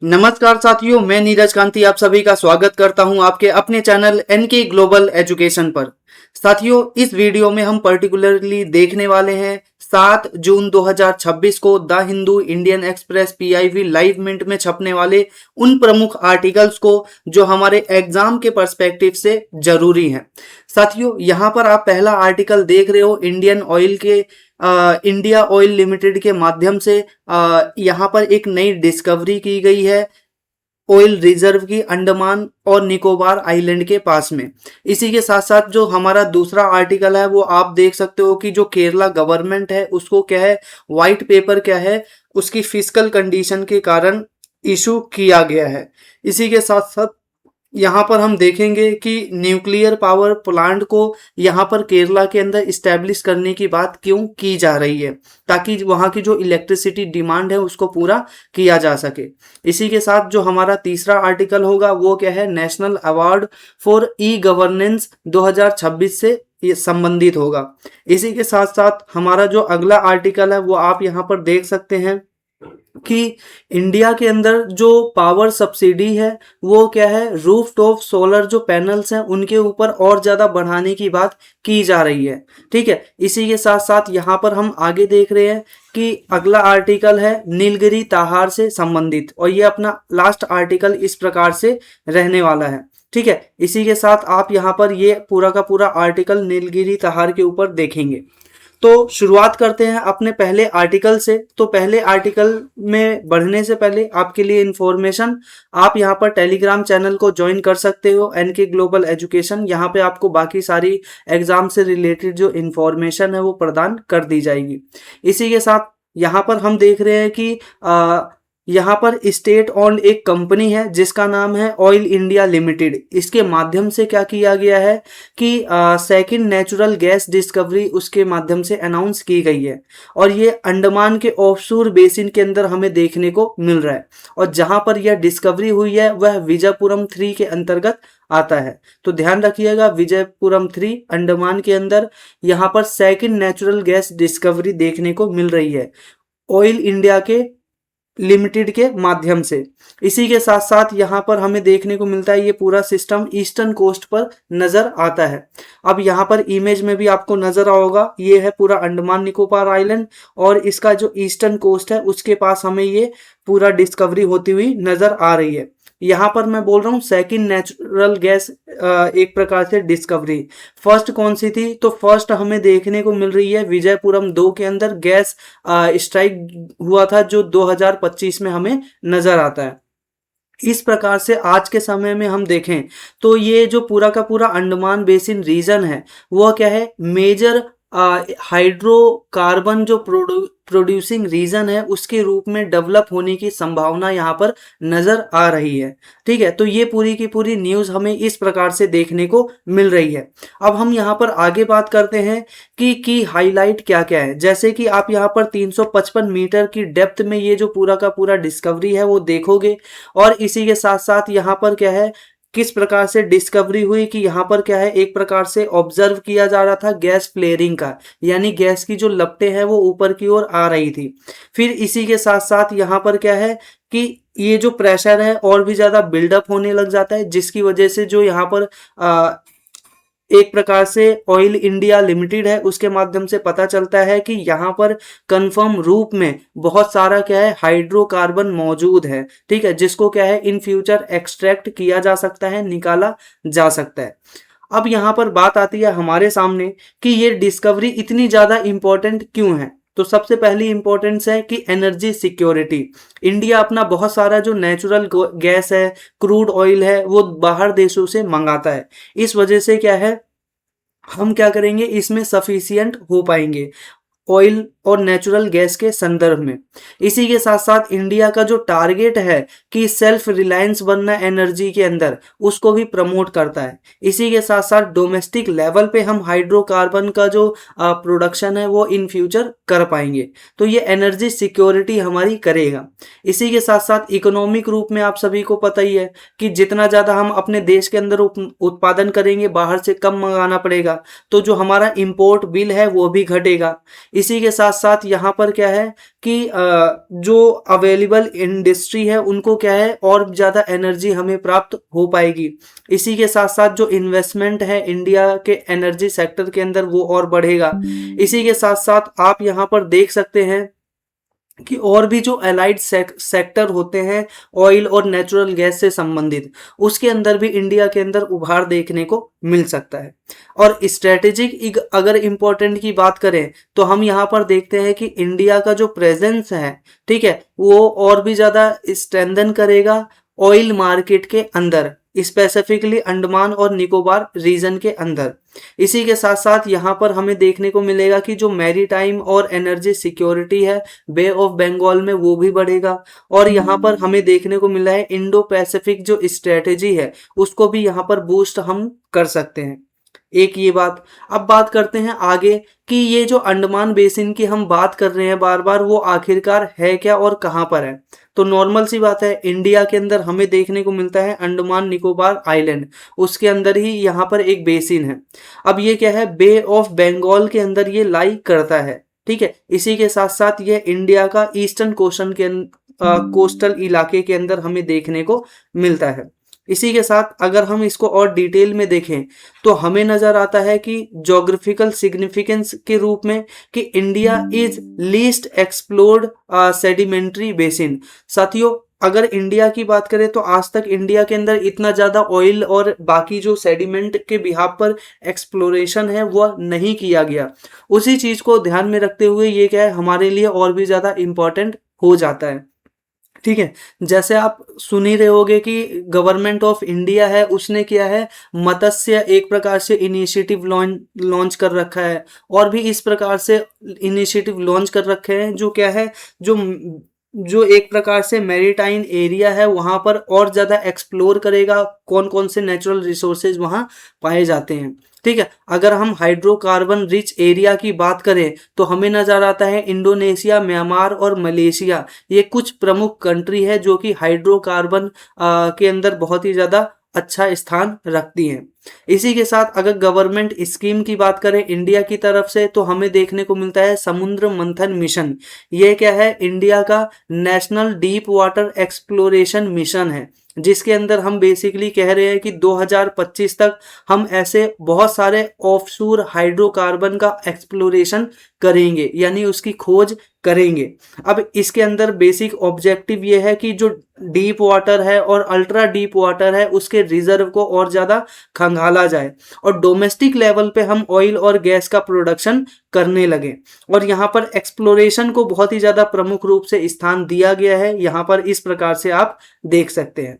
नमस्कार साथियों, मैं नीरज कांति आप सभी का स्वागत करता हूं आपके अपने चैनल एनके ग्लोबल एजुकेशन पर। साथियों, इस वीडियो में हम पर्टिकुलरली देखने वाले हैं 7 जून 2026 को the Hindu Indian Express PIB live mint में छपने वाले उन प्रमुख आर्टिकल्स को जो हमारे एग्जाम के पर्सपेक्टिव से जरूरी हैं। साथियों, यहाँ पर आप पहला आर्टिकल देख रहे हो इंडियन ऑयल के इंडिया ऑयल लिमिटेड के माध्यम से यहाँ पर एक नई डिस्कवरी की गई है ऑयल रिजर्व की अंडमान और निकोबार आइलैंड के पास में। इसी के साथ साथ जो हमारा दूसरा आर्टिकल है वो आप देख सकते हो कि जो केरला गवर्नमेंट है उसको क्या है, व्हाइट पेपर क्या है, उसकी फिजिकल कंडीशन के कारण इशू किया गया है। इसी के साथ साथ यहाँ पर हम देखेंगे कि न्यूक्लियर पावर प्लांट को यहाँ पर केरला के अंदर इस्टेब्लिश करने की बात क्यों की जा रही है, ताकि वहाँ की जो इलेक्ट्रिसिटी डिमांड है उसको पूरा किया जा सके। इसी के साथ जो हमारा तीसरा आर्टिकल होगा वो क्या है, national award for e governance 2026 से ये संबंधित होगा। इसी के साथ साथ हमारा जो अगला आर्टिकल है वो आप यहाँ पर देख सकते हैं कि इंडिया के अंदर जो पावर सब्सिडी है वो क्या है, रूफ टॉप सोलर जो पैनल्स हैं उनके ऊपर और ज़्यादा बढ़ाने की बात की जा रही है। ठीक है, इसी के साथ साथ यहाँ पर हम आगे देख रहे हैं कि अगला आर्टिकल है नीलगिरी ताहार से संबंधित, और ये अपना लास्ट आर्टिकल इस प्रकार से रहने वाला है। ठीक है, इसी के साथ आप यहाँ पर ये पूरा का पूरा आर्टिकल नीलगिरी ताहार के ऊपर देखेंगे। तो शुरुआत करते हैं अपने पहले आर्टिकल से। तो पहले आर्टिकल में बढ़ने से पहले आपके लिए इंफॉर्मेशन, आप यहाँ पर टेलीग्राम चैनल को ज्वाइन कर सकते हो एनके ग्लोबल एजुकेशन। यहाँ पे आपको बाकी सारी एग्जाम से रिलेटेड जो इंफॉर्मेशन है वो प्रदान कर दी जाएगी। इसी के साथ यहाँ पर हम देख रहे हैं कि यहाँ पर स्टेट ओन्ड एक कंपनी है जिसका नाम है ऑयल इंडिया लिमिटेड। इसके माध्यम से क्या किया गया है कि सेकंड नेचुरल गैस डिस्कवरी उसके माध्यम से अनाउंस की गई है, और ये अंडमान के ऑफशोर बेसिन के अंदर हमें देखने को मिल रहा है। और जहां पर यह डिस्कवरी हुई है वह विजयपुरम 3 के अंतर्गत आता है। तो ध्यान रखिएगा, विजयपुरम 3 अंडमान के अंदर यहाँ पर सेकंड नेचुरल गैस डिस्कवरी देखने को मिल रही है ऑयल इंडिया के लिमिटेड के माध्यम से। इसी के साथ साथ यहाँ पर हमें देखने को मिलता है ये पूरा सिस्टम ईस्टर्न कोस्ट पर नजर आता है। अब यहाँ पर इमेज में भी आपको नजर आओगा, ये है पूरा अंडमान निकोबार आइलैंड, और इसका जो ईस्टर्न कोस्ट है उसके पास हमें ये पूरा डिस्कवरी होती हुई नजर आ रही है। यहाँ पर मैं बोल रहा हूँ सेकंड नेचुरल गैस एक प्रकार से डिस्कवरी। फर्स्ट कौन सी थी, तो फर्स्ट हमें देखने को मिल रही है विजयपुरम 2 के अंदर गैस स्ट्राइक हुआ था जो 2025 में हमें नजर आता है। इस प्रकार से आज के समय में हम देखें तो ये जो पूरा का पूरा अंडमान बेसिन रीजन है वह क्या है, मेजर हाइड्रोकार्बन जो प्रोड्यूसिंग रीजन है उसके रूप में डेवलप होने की संभावना यहाँ पर नजर आ रही है। ठीक है, तो ये पूरी की पूरी न्यूज हमें इस प्रकार से देखने को मिल रही है। अब हम यहाँ पर आगे बात करते हैं कि हाईलाइट क्या क्या है। जैसे कि आप यहाँ पर 355 मीटर की डेप्थ में ये जो पूरा का पूरा डिस्कवरी है वो देखोगे, और इसी के साथ साथ यहाँ पर क्या है, किस प्रकार से डिस्कवरी हुई कि यहाँ पर क्या है, एक प्रकार से ऑब्जर्व किया जा रहा था गैस फ्लेयरिंग का, यानी गैस की जो लपटें हैं वो ऊपर की ओर आ रही थी। फिर इसी के साथ साथ यहाँ पर क्या है कि ये जो प्रेशर है और भी ज्यादा बिल्डअप होने लग जाता है, जिसकी वजह से जो यहाँ पर एक प्रकार से ऑयल इंडिया लिमिटेड है उसके माध्यम से पता चलता है कि यहाँ पर कंफर्म रूप में बहुत सारा क्या है, हाइड्रोकार्बन मौजूद है। ठीक है, जिसको क्या है इन फ्यूचर एक्सट्रैक्ट किया जा सकता है, निकाला जा सकता है। अब यहाँ पर बात आती है हमारे सामने कि ये डिस्कवरी इतनी ज्यादा इंपॉर्टेंट क्यों है। तो सबसे पहली इंपॉर्टेंस है कि एनर्जी सिक्योरिटी। इंडिया अपना बहुत सारा जो नेचुरल गैस है, क्रूड ऑयल है, वो बाहर देशों से मंगाता है। इस वजह से क्या है, हम क्या करेंगे, इसमें सफिशियंट हो पाएंगे ऑयल और नेचुरल गैस के संदर्भ में। इसी के साथ साथ इंडिया का जो टारगेट है कि सेल्फ रिलायंस बनना एनर्जी के अंदर, उसको भी प्रमोट करता है। इसी के साथ साथ डोमेस्टिक लेवल पे हम हाइड्रोकार्बन का जो प्रोडक्शन है वो इन फ्यूचर कर पाएंगे। तो ये एनर्जी सिक्योरिटी हमारी करेगा। इसी के साथ साथ इकोनॉमिक रूप में आप सभी को पता ही है कि जितना ज़्यादा हम अपने देश के अंदर उत्पादन करेंगे बाहर से कम मंगाना पड़ेगा, तो जो हमारा इम्पोर्ट बिल है वो भी घटेगा। इसी के साथ साथ यहाँ पर क्या है कि जो अवेलेबल इंडस्ट्री है उनको क्या है और ज़्यादा एनर्जी हमें प्राप्त हो पाएगी। इसी के साथ साथ जो इन्वेस्टमेंट है इंडिया के एनर्जी सेक्टर के अंदर वो और बढ़ेगा। इसी के साथ साथ आप यहाँ पर देख सकते हैं कि और भी जो अलाइड सेक्टर होते हैं ऑयल और नेचुरल गैस से संबंधित, उसके अंदर भी इंडिया के अंदर उभार देखने को मिल सकता है। और स्ट्रेटेजिक अगर इम्पोर्टेंट की बात करें तो हम यहाँ पर देखते हैं कि इंडिया का जो प्रेजेंस है, ठीक है, वो और भी ज़्यादा स्ट्रेंथन करेगा ऑयल मार्केट के अंदर, स्पेसिफिकली अंडमान और निकोबार रीजन के अंदर। इसी के साथ साथ यहाँ पर हमें देखने को मिलेगा कि जो मैरीटाइम और एनर्जी सिक्योरिटी है बे ऑफ बंगाल में वो भी बढ़ेगा। और यहाँ पर हमें देखने को मिला है इंडो पैसिफिक जो स्ट्रेटेजी है उसको भी यहाँ पर बूस्ट हम कर सकते हैं। एक ये बात। अब बात करते हैं आगे कि ये जो अंडमान बेसिन की हम बात कर रहे हैं बार बार, वो आखिरकार है क्या और कहाँ पर है। तो नॉर्मल सी बात है, इंडिया के अंदर हमें देखने को मिलता है अंडमान निकोबार आइलैंड, उसके अंदर ही यहाँ पर एक बेसिन है। अब ये क्या है, बे ऑफ बंगाल के अंदर ये लाई करता है, ठीक है। इसी के साथ साथ ये इंडिया का ईस्टर्न कोस्टल इलाके के अंदर हमें देखने को मिलता है। इसी के साथ अगर हम इसको और डिटेल में देखें तो हमें नजर आता है कि ज्योग्राफिकल सिग्निफिकेंस के रूप में कि India is least explored sedimentary basin. साथियों, अगर इंडिया की बात करें तो आज तक इंडिया के अंदर इतना ज़्यादा ऑयल और बाकी जो सेडिमेंट के बिहाफ पर एक्सप्लोरेशन है वह नहीं किया गया। उसी चीज़ को ध्यान में रखते हुए ये क्या है हमारे लिए और भी ज़्यादा इम्पोर्टेंट हो जाता है, ठीक है। जैसे आप सुन ही रहे होगे कि गवर्नमेंट ऑफ इंडिया है उसने किया है मत्स्य एक प्रकार से इनिशिएटिव लॉन्च कर रखा है, और भी इस प्रकार से इनिशिएटिव लॉन्च कर रखे हैं जो क्या है, जो एक प्रकार से मैरीटाइन एरिया है वहां पर और ज़्यादा एक्सप्लोर करेगा कौन कौन से नेचुरल रिसोर्सेज वहां पाए जाते हैं, ठीक है। अगर हम हाइड्रोकार्बन रिच एरिया की बात करें तो हमें नजर आता है इंडोनेशिया, म्यांमार और मलेशिया, ये कुछ प्रमुख कंट्री है जो कि हाइड्रोकार्बन के अंदर बहुत ही ज़्यादा अच्छा स्थान रखती हैं। इसी के साथ अगर गवर्नमेंट स्कीम की बात करें इंडिया की तरफ से तो हमें देखने को मिलता है समुद्र मंथन मिशन। ये क्या है, इंडिया का national deep water exploration mission है, जिसके अंदर हम बेसिकली कह रहे हैं कि 2025 तक हम ऐसे बहुत सारे ऑफशोर हाइड्रोकार्बन का एक्सप्लोरेशन करेंगे, यानी उसकी खोज करेंगे। अब इसके अंदर बेसिक ऑब्जेक्टिव ये है कि जो डीप वाटर है और अल्ट्रा डीप वाटर है उसके रिजर्व को और ज़्यादा खंगाला जाए और डोमेस्टिक लेवल पे हम ऑयल और गैस का प्रोडक्शन करने लगे। और यहाँ पर एक्सप्लोरेशन को बहुत ही ज़्यादा प्रमुख रूप से स्थान दिया गया है, यहाँ पर इस प्रकार से आप देख सकते हैं।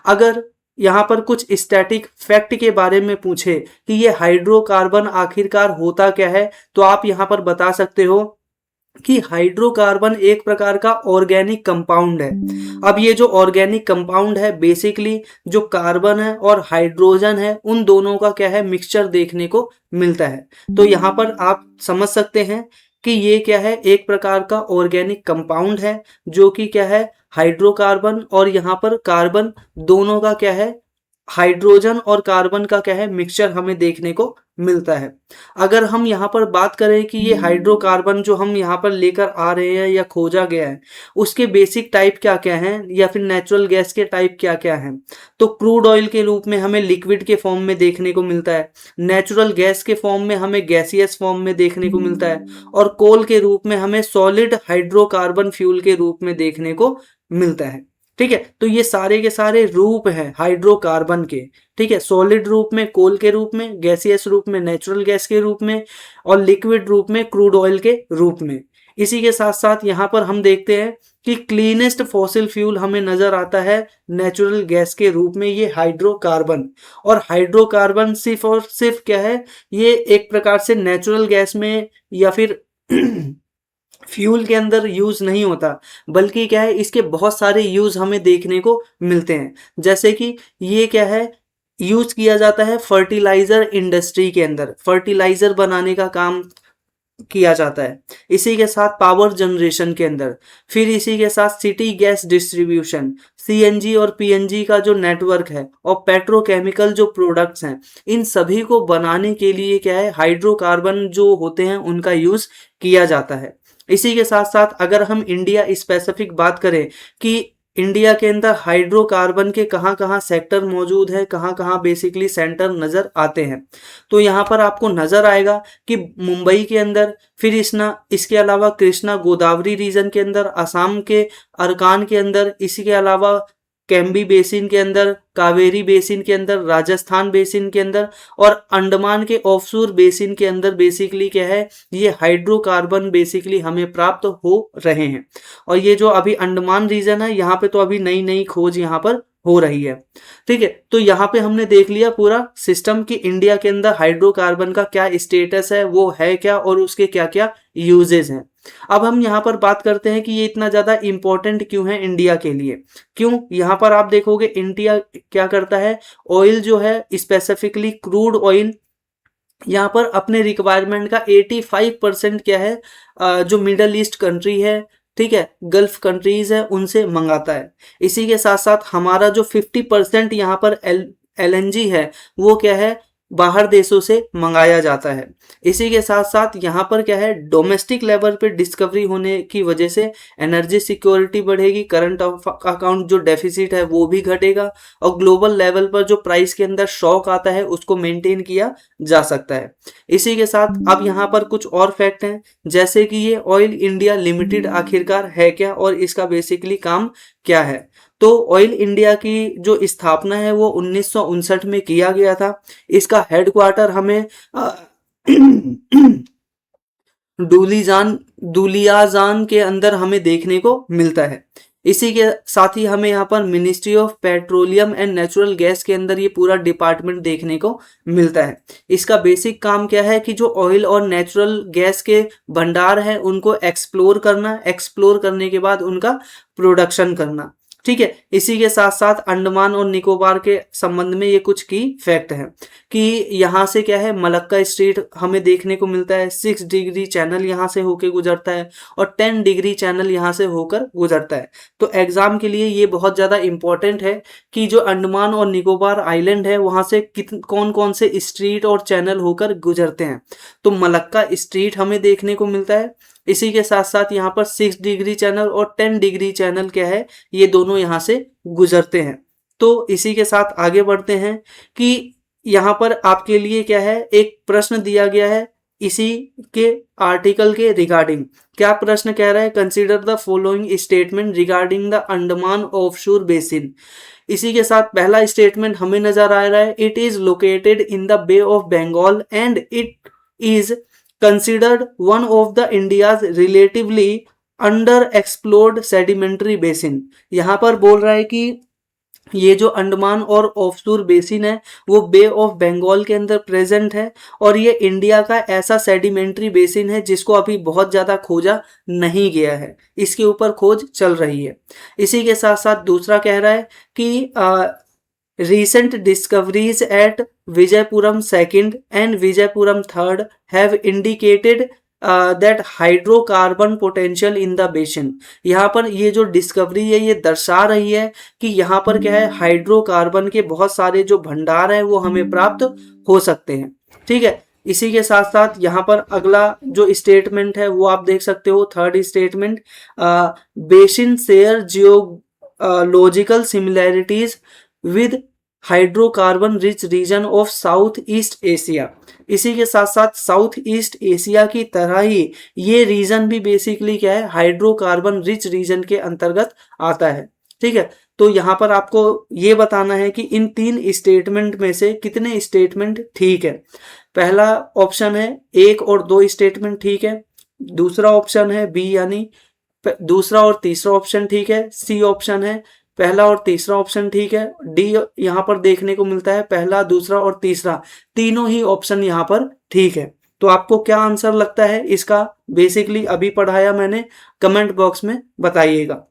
अगर यहाँ पर कुछ स्टैटिक फैक्ट के बारे में पूछे कि ये हाइड्रोकार्बन आखिरकार होता क्या है, तो आप यहाँ पर बता सकते हो कि हाइड्रोकार्बन एक प्रकार का ऑर्गेनिक कंपाउंड है। अब ये जो ऑर्गेनिक कंपाउंड है बेसिकली जो कार्बन है और हाइड्रोजन है उन दोनों का क्या है मिक्सचर देखने को मिलता है। तो यहाँ पर आप समझ सकते हैं कि ये क्या है, एक प्रकार का ऑर्गेनिक कंपाउंड है जो कि क्या है हाइड्रोकार्बन, और यहाँ पर कार्बन दोनों का क्या है, हाइड्रोजन और कार्बन का क्या है मिक्सचर हमें देखने को मिलता है। अगर हम यहाँ पर बात करें कि ये हाइड्रोकार्बन जो हम यहाँ पर लेकर आ रहे हैं या खोजा गया है उसके बेसिक टाइप क्या क्या हैं या फिर नेचुरल गैस के टाइप क्या क्या हैं, तो क्रूड ऑयल के रूप में हमें लिक्विड के फॉर्म में देखने को मिलता है, नेचुरल गैस के फॉर्म में हमें गैसियस फॉर्म में देखने को मिलता है, और कोल के रूप में हमें सॉलिड हाइड्रोकार्बन फ्यूल के रूप में देखने को मिलता है, ठीक है। तो ये सारे के सारे रूप हैं हाइड्रोकार्बन के, ठीक है। सॉलिड रूप में कोल के रूप में, गैसियस रूप में नेचुरल गैस के रूप में, और लिक्विड रूप में क्रूड ऑयल के रूप में। इसी के साथ साथ यहाँ पर हम देखते हैं कि क्लीनेस्ट फॉसिल फ्यूल हमें नजर आता है नेचुरल गैस के रूप में ये हाइड्रोकार्बन। और हाइड्रोकार्बन सिर्फ और सिर्फ क्या है, ये एक प्रकार से नेचुरल गैस में या फिर फ्यूल के अंदर यूज नहीं होता, बल्कि क्या है इसके बहुत सारे यूज हमें देखने को मिलते हैं। जैसे कि ये क्या है, यूज किया जाता है फर्टिलाइजर इंडस्ट्री के अंदर, फर्टिलाइजर बनाने का काम किया जाता है। इसी के साथ पावर जनरेशन के अंदर, फिर इसी के साथ सिटी गैस डिस्ट्रीब्यूशन, सीएनजी और पीएनजी का जो नेटवर्क है, और पेट्रोकेमिकल जो प्रोडक्ट्स हैं, इन सभी को बनाने के लिए क्या है, हाइड्रोकार्बन जो होते हैं उनका यूज किया जाता है। इसी के साथ साथ अगर हम इंडिया स्पेसिफिक बात करें कि इंडिया के अंदर हाइड्रोकार्बन के कहाँ कहाँ सेक्टर मौजूद है, कहाँ कहाँ बेसिकली सेंटर नजर आते हैं, तो यहाँ पर आपको नजर आएगा कि मुंबई के अंदर, फिर इसके अलावा कृष्णा गोदावरी रीजन के अंदर, असम के अरकान के अंदर, इसी के अलावा कैम्बी बेसिन के अंदर, कावेरी बेसिन के अंदर, राजस्थान बेसिन के अंदर और अंडमान के ऑफशोर बेसिन के अंदर बेसिकली क्या है, ये हाइड्रोकार्बन बेसिकली हमें प्राप्त हो रहे हैं। और ये जो अभी अंडमान रीजन है, यहाँ पे तो अभी नई नई खोज यहाँ पर हो रही है। ठीक है, तो यहाँ पे हमने देख लिया पूरा सिस्टम कि इंडिया के अंदर हाइड्रोकार्बन का क्या स्टेटस है, वो है क्या और उसके क्या क्या यूजेस हैं। अब हम यहाँ पर बात करते हैं कि ये इतना ज्यादा इंपॉर्टेंट क्यों है इंडिया के लिए। क्यों, यहाँ पर आप देखोगे इंडिया क्या करता है, ऑयल जो है स्पेसिफिकली क्रूड ऑयल, यहाँ पर अपने रिक्वायरमेंट का 85% क्या है, जो मिडल ईस्ट कंट्री है, ठीक है, गल्फ कंट्रीज है, उनसे मंगाता है। इसी के साथ साथ हमारा जो 50% यहाँ पर एलएनजी है, वो क्या है, बाहर देशों से मंगाया जाता है। इसी के साथ साथ यहाँ पर क्या है, डोमेस्टिक लेवल पे डिस्कवरी होने की वजह से एनर्जी सिक्योरिटी बढ़ेगी, करंट अकाउंट जो डेफिसिट है वो भी घटेगा, और ग्लोबल लेवल पर जो प्राइस के अंदर शॉक आता है उसको मेंटेन किया जा सकता है। इसी के साथ अब यहाँ पर कुछ और फैक्ट हैं, जैसे कि ये ऑयल इंडिया लिमिटेड आखिरकार है क्या और इसका बेसिकली काम क्या है। तो ऑयल इंडिया की जो स्थापना है वो 1959 में किया गया था। इसका हेडक्वार्टर हमें दुलियाजान के अंदर हमें देखने को मिलता है। इसी के साथ ही हमें यहाँ पर ministry of petroleum and natural gas के अंदर ये पूरा डिपार्टमेंट देखने को मिलता है। इसका बेसिक काम क्या है कि जो ऑयल और नेचुरल गैस के भंडार है उनको एक्सप्लोर करना, एक्सप्लोर करने के बाद उनका प्रोडक्शन करना। ठीक है, इसी के साथ साथ अंडमान और निकोबार के संबंध में ये कुछ की फैक्ट है कि यहाँ से क्या है, मलक्का स्ट्रेट हमें देखने को मिलता है, 6 डिग्री चैनल यहाँ से होकर गुजरता है और 10 डिग्री चैनल यहाँ से होकर गुजरता है। तो एग्जाम के लिए ये बहुत ज़्यादा इंपॉर्टेंट है कि जो अंडमान और निकोबार आइलैंड है वहाँ से कौन कौन से स्ट्रीट और चैनल होकर गुजरते हैं। तो मलक्का स्ट्रीट हमें देखने को मिलता है। इसी के साथ साथ यहाँ पर 6 डिग्री चैनल और 10 डिग्री चैनल क्या है, ये दोनों यहाँ से गुजरते हैं। तो इसी के साथ आगे बढ़ते हैं कि यहाँ पर आपके लिए क्या है, एक प्रश्न दिया गया है इसी के आर्टिकल के रिगार्डिंग। क्या प्रश्न कह रहा है, consider the following statement regarding the Andaman offshore basin. इसी के साथ पहला स्टेटमेंट हमें नजर आ रहा है, it is located in the Bay of Bengal and it is considered one of the India's relatively under-explored sedimentary basin। यहाँ पर बोल रहा है कि ये जो अंडमान और ऑफशोर बेसिन है वो बे ऑफ बंगाल के अंदर प्रेजेंट है और ये इंडिया का ऐसा सेडिमेंट्री बेसिन है जिसको अभी बहुत ज़्यादा खोजा नहीं गया है, इसके ऊपर खोज चल रही है। इसी के साथ साथ दूसरा कह रहा है कि recent discoveries at Vijayapuram 2nd and Vijayapuram 3rd have indicated that hydrocarbon potential in the basin। यहाँ पर ये जो डिस्कवरी है ये दर्शा रही है कि यहाँ पर क्या है, हाइड्रोकार्बन के बहुत सारे जो भंडार हैं वो हमें प्राप्त हो सकते हैं। ठीक है, इसी के साथ साथ यहाँ पर अगला जो स्टेटमेंट है वो आप देख सकते हो, third statement, basin share geological similarities with hydrocarbon rich region of south east Asia. इसी के साथ साथ साउथ ईस्ट एशिया की तरह ही ये रीजन भी बेसिकली क्या है, हाइड्रोकार्बन रिच रीजन के अंतर्गत आता है। ठीक है, तो यहाँ पर आपको ये बताना है कि इन 3 स्टेटमेंट में से कितने स्टेटमेंट ठीक है। पहला ऑप्शन है 1 और 2 स्टेटमेंट ठीक है, दूसरा ऑप्शन है बी यानी दूसरा और तीसरा ऑप्शन ठीक है, सी ऑप्शन है पहला और तीसरा ऑप्शन ठीक है, डी यहाँ पर देखने को मिलता है पहला, दूसरा और तीसरा, तीनों ही ऑप्शन यहाँ पर ठीक है। तो आपको क्या आंसर लगता है इसका, बेसिकली अभी पढ़ाया मैंने, कमेंट बॉक्स में बताइएगा।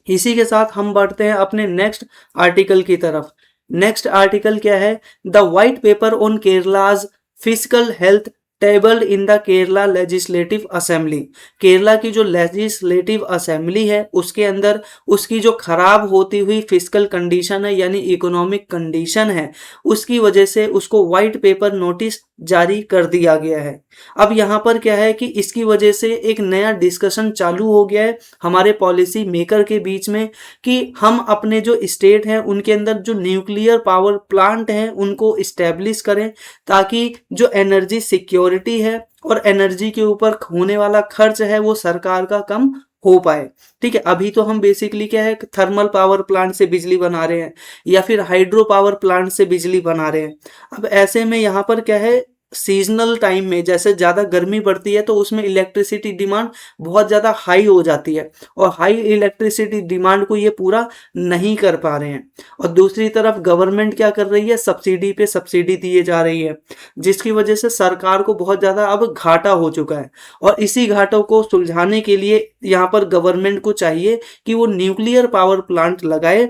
इसी के साथ हम बढ़ते हैं अपने नेक्स्ट आर्टिकल की तरफ। नेक्स्ट आर्टिकल क्या है, the white paper on Kerala's physical health tabled in the Kerala legislative assembly. Kerala की जो लेजिस्लेटिव असेंबली है उसके अंदर उसकी जो खराब होती हुई फिजिकल कंडीशन है यानी इकोनॉमिक कंडीशन है, उसकी वजह से उसको व्हाइट पेपर नोटिस जारी कर दिया गया है। अब यहाँ पर क्या है कि इसकी वजह से एक नया डिस्कशन चालू हो गया है हमारे पॉलिसी मेकर के बीच में कि हम अपने जो स्टेट हैं उनके अंदर जो न्यूक्लियर पावर प्लांट हैं उनको इस्टेब्लिश करें, ताकि जो एनर्जी सिक्योरिटी है और एनर्जी के ऊपर होने वाला खर्च है वो सरकार का कम हो पाए। ठीक है, अभी तो हम बेसिकली क्या है थर्मल पावर प्लांट से बिजली बना रहे हैं या फिर हाइड्रो पावर प्लांट से बिजली बना रहे हैं। अब ऐसे में यहाँ पर क्या है सीजनल टाइम में जैसे ज़्यादा गर्मी बढ़ती है तो उसमें इलेक्ट्रिसिटी डिमांड बहुत ज़्यादा हाई हो जाती है और हाई इलेक्ट्रिसिटी डिमांड को ये पूरा नहीं कर पा रहे हैं। और दूसरी तरफ गवर्नमेंट क्या कर रही है, सब्सिडी पे सब्सिडी दिए जा रही है, जिसकी वजह से सरकार को बहुत ज़्यादा अब घाटा हो चुका है। और इसी घाटों को सुलझाने के लिए यहाँ पर गवर्नमेंट को चाहिए कि वो न्यूक्लियर पावर प्लांट लगाए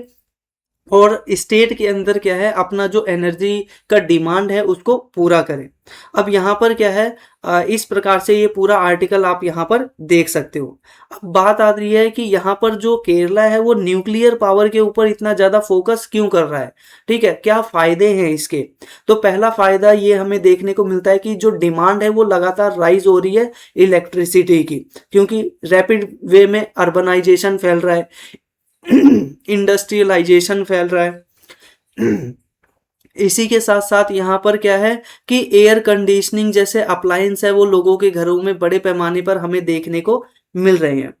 और स्टेट के अंदर क्या है अपना जो एनर्जी का डिमांड है उसको पूरा करें। अब यहाँ पर क्या है इस प्रकार से ये पूरा आर्टिकल आप यहाँ पर देख सकते हो। अब बात आ रही है कि यहाँ पर जो केरला है वो न्यूक्लियर पावर के ऊपर इतना ज़्यादा फोकस क्यों कर रहा है, ठीक है, क्या फ़ायदे हैं इसके। तो पहला फ़ायदा ये हमें देखने को मिलता है कि जो डिमांड है वो लगातार राइज हो रही है इलेक्ट्रिसिटी की, क्योंकि रैपिड वे में अर्बनाइजेशन फैल रहा है, इंडस्ट्रियलाइजेशन फैल रहा है। इसी के साथ साथ यहाँ पर क्या है कि एयर कंडीशनिंग जैसे अप्लायंस है वो लोगों के घरों में बड़े पैमाने पर हमें देखने को मिल रहे हैं।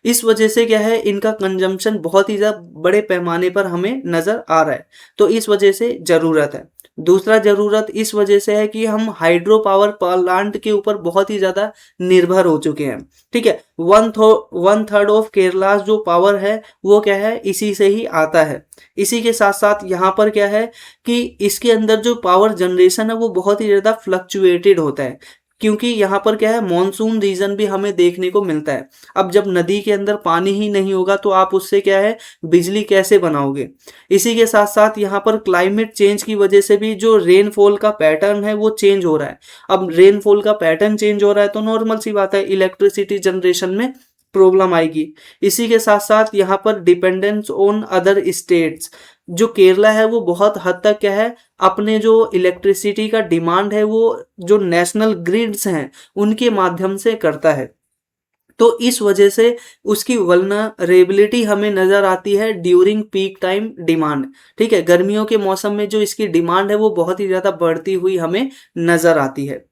इस वजह से क्या है इनका कंजम्पशन बहुत ही ज़्यादा बड़े पैमाने पर हमें नज़र आ रहा है, तो इस वजह से ज़रूरत है। दूसरा ज़रूरत इस वजह से है कि हम हाइड्रो पावर प्लांट के ऊपर बहुत ही ज़्यादा निर्भर हो चुके हैं। ठीक है, 1/3 ऑफ केरला जो पावर है वो क्या है इसी से ही आता है। इसी के साथ साथ यहाँ पर क्या है कि इसके अंदर जो पावर जनरेशन है वो बहुत ही ज़्यादा फ्लक्चुएटेड होता है, क्योंकि यहाँ पर क्या है मॉनसून रीजन भी हमें देखने को मिलता है। अब जब नदी के अंदर पानी ही नहीं होगा तो आप उससे क्या है बिजली कैसे बनाओगे। इसी के साथ साथ यहाँ पर क्लाइमेट चेंज की वजह से भी जो रेनफॉल का पैटर्न है वो चेंज हो रहा है। अब रेनफॉल का पैटर्न चेंज हो रहा है तो नॉर्मल सी बात है इलेक्ट्रिसिटी जनरेशन में प्रॉब्लम आएगी। इसी के साथ साथ यहाँ पर डिपेंडेंस ऑन अदर स्टेट्स, जो केरला है वो बहुत हद तक क्या है अपने जो इलेक्ट्रिसिटी का डिमांड है वो जो नेशनल ग्रिड्स हैं उनके माध्यम से करता है, तो इस वजह से उसकी वल्नरेबिलिटी हमें नज़र आती है ड्यूरिंग पीक टाइम डिमांड। ठीक है, गर्मियों के मौसम में जो इसकी डिमांड है वो बहुत ही ज़्यादा बढ़ती हुई हमें नज़र आती है।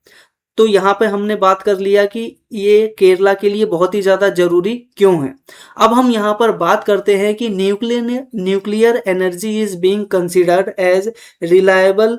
तो यहाँ पे हमने बात कर लिया कि ये केरला के लिए बहुत ही ज़्यादा ज़रूरी क्यों है। अब हम यहाँ पर बात करते हैं कि nuclear energy is being considered as reliable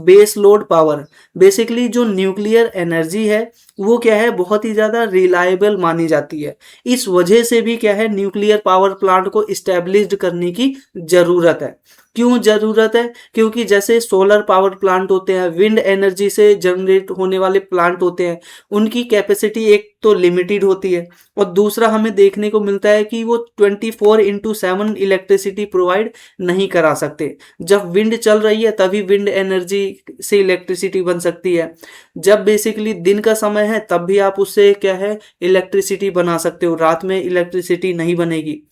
base load power. Basically जो न्यूक्लियर एनर्जी है वो क्या है बहुत ही ज़्यादा रिलायबल मानी जाती है। इस वजह से भी क्या है न्यूक्लियर पावर प्लांट को इस्टेब्लिश्ड करने की ज़रूरत है। क्यों ज़रूरत है, क्योंकि जैसे सोलर पावर प्लांट होते हैं, विंड एनर्जी से जनरेट होने वाले प्लांट होते हैं, उनकी कैपेसिटी एक तो लिमिटेड होती है और दूसरा हमें देखने को मिलता है कि वो 24/7 इलेक्ट्रिसिटी प्रोवाइड नहीं करा सकते। जब विंड चल रही है तभी विंड एनर्जी से इलेक्ट्रिसिटी बन सकती है, जब बेसिकली दिन का समय है तब भी आप उससे क्या है इलेक्ट्रिसिटी बना सकते हो, रात में इलेक्ट्रिसिटी नहीं बनेगी।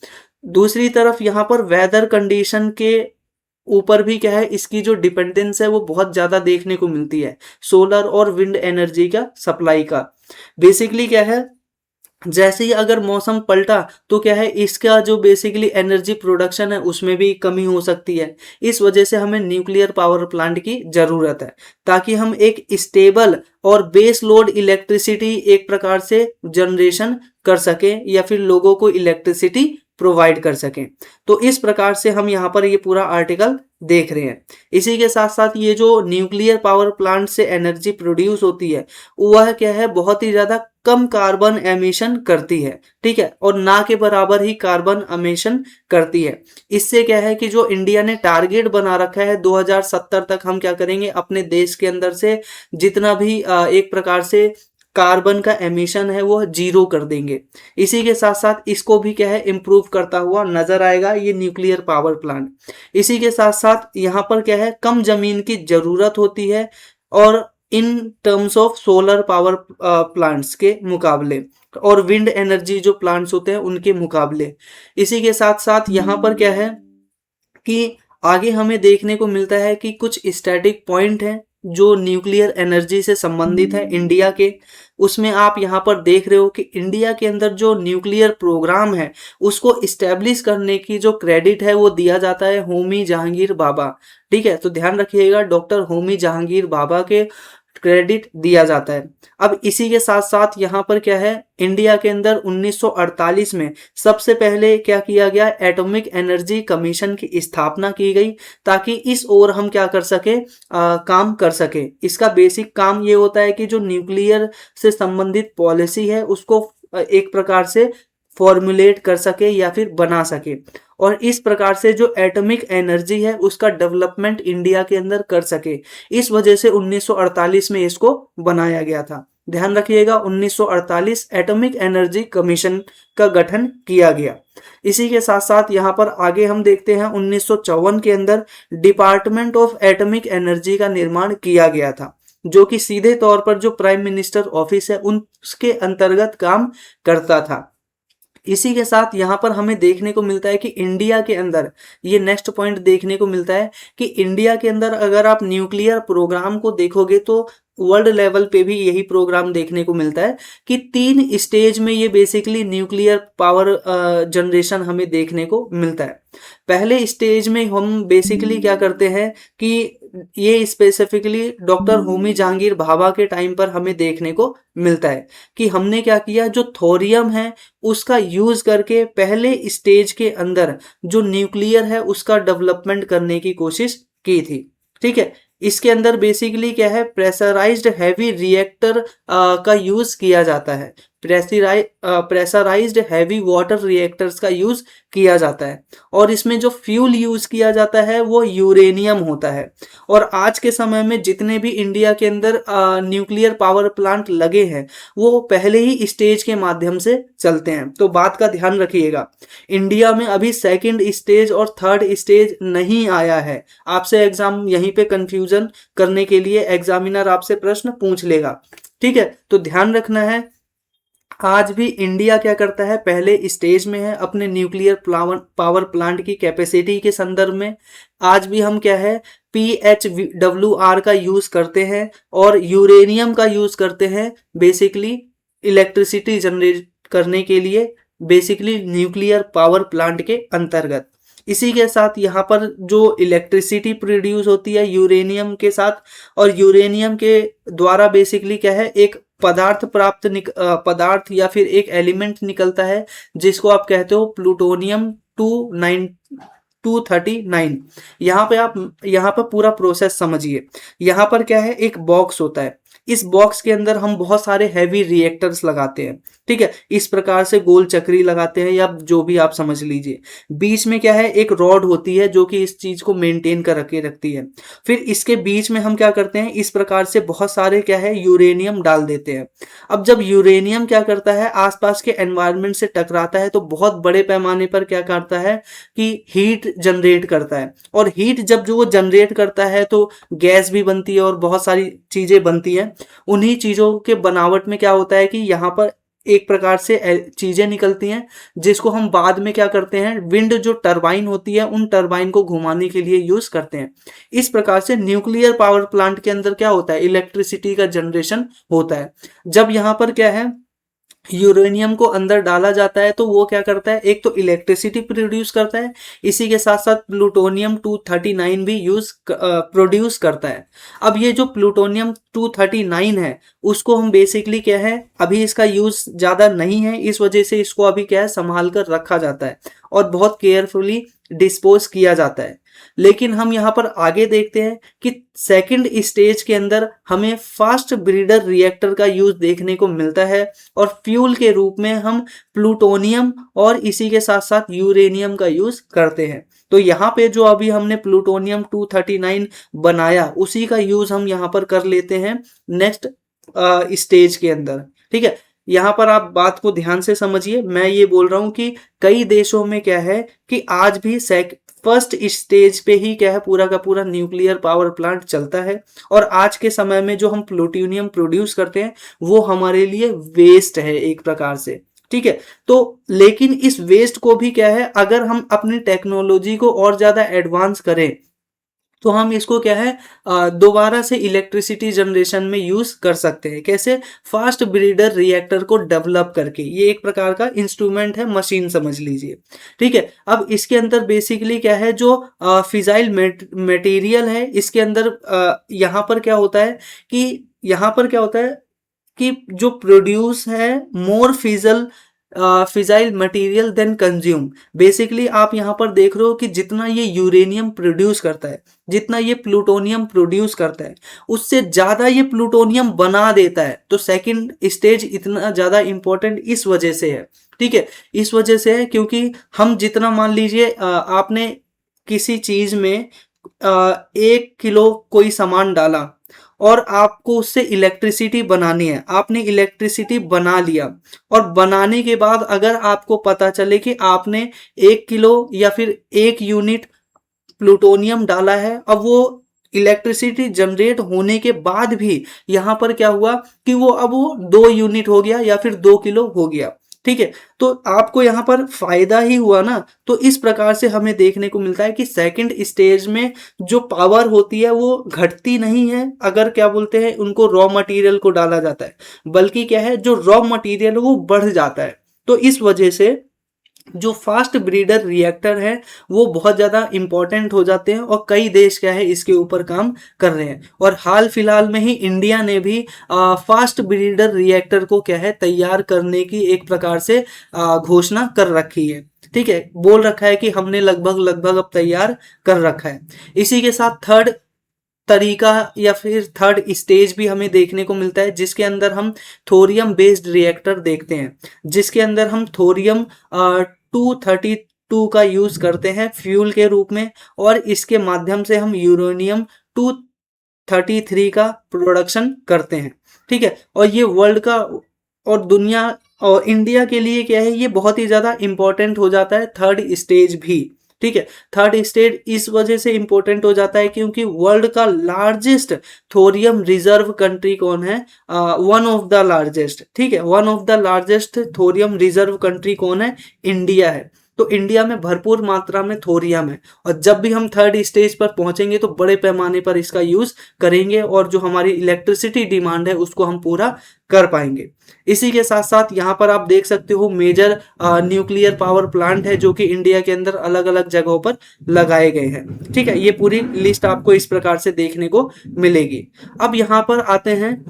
दूसरी तरफ यहाँ पर वेदर कंडीशन के ऊपर भी क्या है इसकी जो डिपेंडेंस है वो बहुत ज़्यादा देखने को मिलती है सोलर और विंड एनर्जी का सप्लाई का। बेसिकली क्या है जैसे ही अगर मौसम पलटा तो क्या है इसका जो बेसिकली एनर्जी प्रोडक्शन है उसमें भी कमी हो सकती है। इस वजह से हमें न्यूक्लियर पावर प्लांट की ज़रूरत है ताकि हम एक स्टेबल और बेस लोड इलेक्ट्रिसिटी एक प्रकार से जनरेशन कर सकें या फिर लोगों को इलेक्ट्रिसिटी प्रोवाइड कर सकें। तो इस प्रकार से हम यहाँ पर ये पूरा आर्टिकल देख रहे हैं। इसी के साथ साथ ये जो न्यूक्लियर पावर प्लांट से एनर्जी प्रोड्यूस होती है वह क्या है बहुत ही ज़्यादा कम कार्बन एमिशन करती है। ठीक है, और ना के बराबर ही कार्बन एमिशन करती है। इससे क्या है कि जो इंडिया ने टारगेट बना रखा है 2070 तक हम क्या करेंगे अपने देश के अंदर से जितना भी एक प्रकार से कार्बन का एमिशन है वो 0 कर देंगे। इसी के साथ साथ इसको भी क्या है इम्प्रूव करता हुआ नजर आएगा ये न्यूक्लियर पावर प्लांट। इसी के साथ साथ यहाँ पर क्या है कम जमीन की जरूरत होती है और in terms of solar power plants के मुकाबले और विंड एनर्जी जो प्लांट्स होते हैं उनके मुकाबले। इसी के साथ साथ यहाँ पर क्या है कि आगे हमें देखने को मिलता है कि कुछ स्टैटिक पॉइंट हैं जो न्यूक्लियर एनर्जी से संबंधित है इंडिया के। उसमें आप यहाँ पर देख रहे हो कि इंडिया के अंदर जो न्यूक्लियर प्रोग्राम है उसको इस्टेब्लिश करने की जो क्रेडिट है वो दिया जाता है होमी जहांगीर भाभा। ठीक है, तो ध्यान रखिएगा, डॉक्टर होमी जहांगीर भाभा के क्रेडिट दिया जाता है। अब इसी के साथ साथ यहाँ पर क्या है, इंडिया के अंदर 1948 में सबसे पहले क्या किया गया, एटॉमिक एनर्जी कमीशन की स्थापना की गई ताकि इस ओर हम क्या कर सके, काम कर सके। इसका बेसिक काम ये होता है कि जो न्यूक्लियर से संबंधित पॉलिसी है उसको एक प्रकार से फॉर्मुलेट कर सके या फिर बना सके, और इस प्रकार से जो एटॉमिक एनर्जी है उसका डेवलपमेंट इंडिया के अंदर कर सके। इस वजह से 1948 में इसको बनाया गया था। ध्यान रखिएगा, 1948 एटॉमिक एनर्जी कमीशन का गठन किया गया। इसी के साथ साथ यहाँ पर आगे हम देखते हैं 1954 के अंदर डिपार्टमेंट ऑफ एटॉमिक एनर्जी का निर्माण किया गया था, जो कि सीधे तौर पर जो प्राइम मिनिस्टर ऑफिस है उसके अंतर्गत काम करता था। इसी के साथ यहाँ पर हमें देखने को मिलता है कि इंडिया के अंदर ये नेक्स्ट पॉइंट देखने को मिलता है कि इंडिया के अंदर अगर आप न्यूक्लियर प्रोग्राम को देखोगे तो वर्ल्ड लेवल पे भी यही प्रोग्राम देखने को मिलता है कि 3 स्टेज में ये बेसिकली न्यूक्लियर पावर जनरेशन हमें देखने को मिलता है। पहले स्टेज में हम बेसिकली क्या करते हैं कि ये स्पेसिफिकली डॉक्टर होमी जहांगीर भाभा के टाइम पर हमें देखने को मिलता है कि हमने क्या किया, जो थोरियम है उसका यूज करके पहले स्टेज के अंदर जो न्यूक्लियर है उसका डेवलपमेंट करने की कोशिश की थी। ठीक है, इसके अंदर बेसिकली क्या है, प्रेशराइज्ड हैवी रिएक्टर का यूज किया जाता है। प्रेशराइज्ड हैवी वाटर रिएक्टर्स का यूज किया जाता है, और इसमें जो फ्यूल यूज किया जाता है वो यूरेनियम होता है। और आज के समय में जितने भी इंडिया के अंदर न्यूक्लियर पावर प्लांट लगे हैं वो पहले ही स्टेज के माध्यम से चलते हैं। तो बात का ध्यान रखिएगा, इंडिया में अभी सेकंड स्टेज और थर्ड स्टेज नहीं आया है। आपसे एग्जाम यहीं पे कंफ्यूजन करने के लिए एग्जामिनर आपसे प्रश्न पूछ लेगा। ठीक है, तो ध्यान रखना है, आज भी इंडिया क्या करता है, पहले स्टेज में है अपने न्यूक्लियर पावर प्लांट की कैपेसिटी के संदर्भ में। आज भी हम क्या है, PHWR का यूज करते हैं और यूरेनियम का यूज करते हैं बेसिकली इलेक्ट्रिसिटी जनरेट करने के लिए, बेसिकली न्यूक्लियर पावर प्लांट के अंतर्गत। इसी के साथ यहाँ पर जो इलेक्ट्रिसिटी प्रोड्यूस होती है यूरेनियम के साथ, और यूरेनियम के द्वारा बेसिकली क्या है, एक पदार्थ या फिर एक एलिमेंट निकलता है जिसको आप कहते हो प्लूटोनियम 239। यहाँ पर पूरा प्रोसेस समझिए। यहाँ पर क्या है, एक बॉक्स होता है, इस बॉक्स के अंदर हम बहुत सारे हैवी रिएक्टर्स लगाते हैं। ठीक है, इस प्रकार से गोल चक्री लगाते हैं या जो भी आप समझ लीजिए। बीच में क्या है, एक रॉड होती है जो कि इस चीज को मेंटेन कर रखती है। फिर इसके बीच में हम क्या करते हैं, इस प्रकार से बहुत सारे क्या है यूरेनियम डाल देते हैं। अब जब यूरेनियम क्या करता है, आसपास के एनवायरनमेंट से टकराता है तो बहुत बड़े पैमाने पर क्या करता है कि हीट जनरेट करता है, और हीट जब जो वो जनरेट करता है तो गैस भी बनती है और बहुत सारी चीजें बनती हैं। उन्हीं चीजों के बनावट में क्या होता है कि यहाँ पर एक प्रकार से चीजें निकलती हैं जिसको हम बाद में क्या करते हैं, विंड जो टरबाइन होती है उन टरबाइन को घुमाने के लिए यूज करते हैं। इस प्रकार से न्यूक्लियर पावर प्लांट के अंदर क्या होता है, इलेक्ट्रिसिटी का जनरेशन होता है। जब यहाँ पर क्या है, यूरेनियम को अंदर डाला जाता है तो वो क्या करता है, एक तो इलेक्ट्रिसिटी प्रोड्यूस करता है, इसी के साथ साथ प्लूटोनियम 239 भी प्रोड्यूस करता है। अब ये जो प्लूटोनियम 239 है उसको हम बेसिकली क्या है, अभी इसका यूज ज्यादा नहीं है, इस वजह से इसको अभी क्या है संभाल कर रखा जाता है और बहुत केयरफुली डिस्पोज किया जाता है। लेकिन हम यहाँ पर आगे देखते हैं कि सेकंड स्टेज के अंदर हमें फास्ट ब्रीडर रिएक्टर का यूज देखने को मिलता है, और फ्यूल के रूप में हम प्लूटोनियम और इसी के साथ साथ यूरेनियम का यूज करते हैं। तो यहाँ पे जो अभी हमने प्लूटोनियम 239 बनाया उसी का यूज हम यहाँ पर कर लेते हैं नेक्स्ट स्टेज के अंदर। ठीक है, यहाँ पर आप बात को ध्यान से समझिए। मैं ये बोल रहा हूँ कि कई देशों में क्या है कि आज भी फर्स्ट स्टेज पे ही क्या है पूरा का पूरा न्यूक्लियर पावर प्लांट चलता है। और आज के समय में जो हम प्लूटोनियम प्रोड्यूस करते हैं वो हमारे लिए वेस्ट है एक प्रकार से, ठीक है। तो लेकिन इस वेस्ट को भी क्या है, अगर हम अपनी टेक्नोलॉजी को और ज्यादा एडवांस करें तो हम इसको क्या है दोबारा से इलेक्ट्रिसिटी जनरेशन में यूज कर सकते हैं। कैसे? फास्ट ब्रीडर रिएक्टर को डेवलप करके। ये एक प्रकार का इंस्ट्रूमेंट है, मशीन समझ लीजिए, ठीक है। अब इसके अंदर बेसिकली क्या है, जो फिजाइल मटेरियल है इसके अंदर यहाँ पर क्या होता है कि जो प्रोड्यूस है more fissile material than consume. Basically आप यहाँ पर देख रहे हो कि जितना ये यूरेनियम प्रोड्यूस करता है, जितना ये प्लूटोनियम प्रोड्यूस करता है, उससे ज्यादा ये प्लूटोनियम बना देता है। तो सेकंड स्टेज इतना ज्यादा इंपॉर्टेंट इस वजह से है, ठीक है। इस वजह से है क्योंकि हम जितना, मान लीजिए आपने किसी चीज में 1 किलो कोई सामान डाला और आपको उससे इलेक्ट्रिसिटी बनानी है, आपने इलेक्ट्रिसिटी बना लिया और बनाने के बाद अगर आपको पता चले कि आपने 1 किलो या फिर 1 यूनिट प्लूटोनियम डाला है, अब वो इलेक्ट्रिसिटी जनरेट होने के बाद भी यहाँ पर क्या हुआ कि वो 2 यूनिट हो गया या फिर 2 किलो हो गया, ठीक है। तो आपको यहाँ पर फायदा ही हुआ ना। तो इस प्रकार से हमें देखने को मिलता है कि सेकंड स्टेज में जो पावर होती है वो घटती नहीं है अगर क्या बोलते हैं उनको रॉ मटेरियल को डाला जाता है, बल्कि क्या है जो रॉ मटेरियल वो बढ़ जाता है। तो इस वजह से जो फास्ट ब्रीडर रिएक्टर है वो बहुत ज़्यादा इंपॉर्टेंट हो जाते हैं और कई देश क्या है इसके ऊपर काम कर रहे हैं। और हाल फिलहाल में ही इंडिया ने भी फास्ट ब्रीडर रिएक्टर को क्या है तैयार करने की एक प्रकार से घोषणा कर रखी है, ठीक है। बोल रखा है कि हमने लगभग अब तैयार कर रखा है। इसी के साथ थर्ड तरीका या फिर थर्ड स्टेज भी हमें देखने को मिलता है जिसके अंदर हम थोरियम बेस्ड रिएक्टर देखते हैं, जिसके अंदर हम थोरियम 232 का यूज करते हैं फ्यूल के रूप में और इसके माध्यम से हम यूरेनियम 233 का प्रोडक्शन करते हैं, ठीक है। और ये वर्ल्ड का और दुनिया और इंडिया के लिए क्या है, ये बहुत ही ज्यादा इंपॉर्टेंट हो जाता है थर्ड स्टेज भी, ठीक है। थर्ड स्टेज इस वजह से इंपॉर्टेंट हो जाता है क्योंकि वर्ल्ड का लार्जेस्ट थोरियम रिजर्व कंट्री कौन है, वन ऑफ द लार्जेस्ट, ठीक है। One of the largest thorium reserve country कौन है, इंडिया है। तो इंडिया में भरपूर मात्रा में थोरियम है और जब भी हम थर्ड स्टेज पर पहुंचेंगे तो बड़े पैमाने पर इसका यूज करेंगे और जो हमारी इलेक्ट्रिसिटी डिमांड है उसको हम पूरा कर पाएंगे। इसी के साथ साथ यहाँ पर आप देख सकते हो मेजर न्यूक्लियर पावर प्लांट है जो कि इंडिया के अंदर अलग अलग जगहों पर लगाए गए हैं, ठीक है। ये पूरी लिस्ट आपको इस प्रकार से देखने को मिलेगी। अब यहाँ पर आते हैं,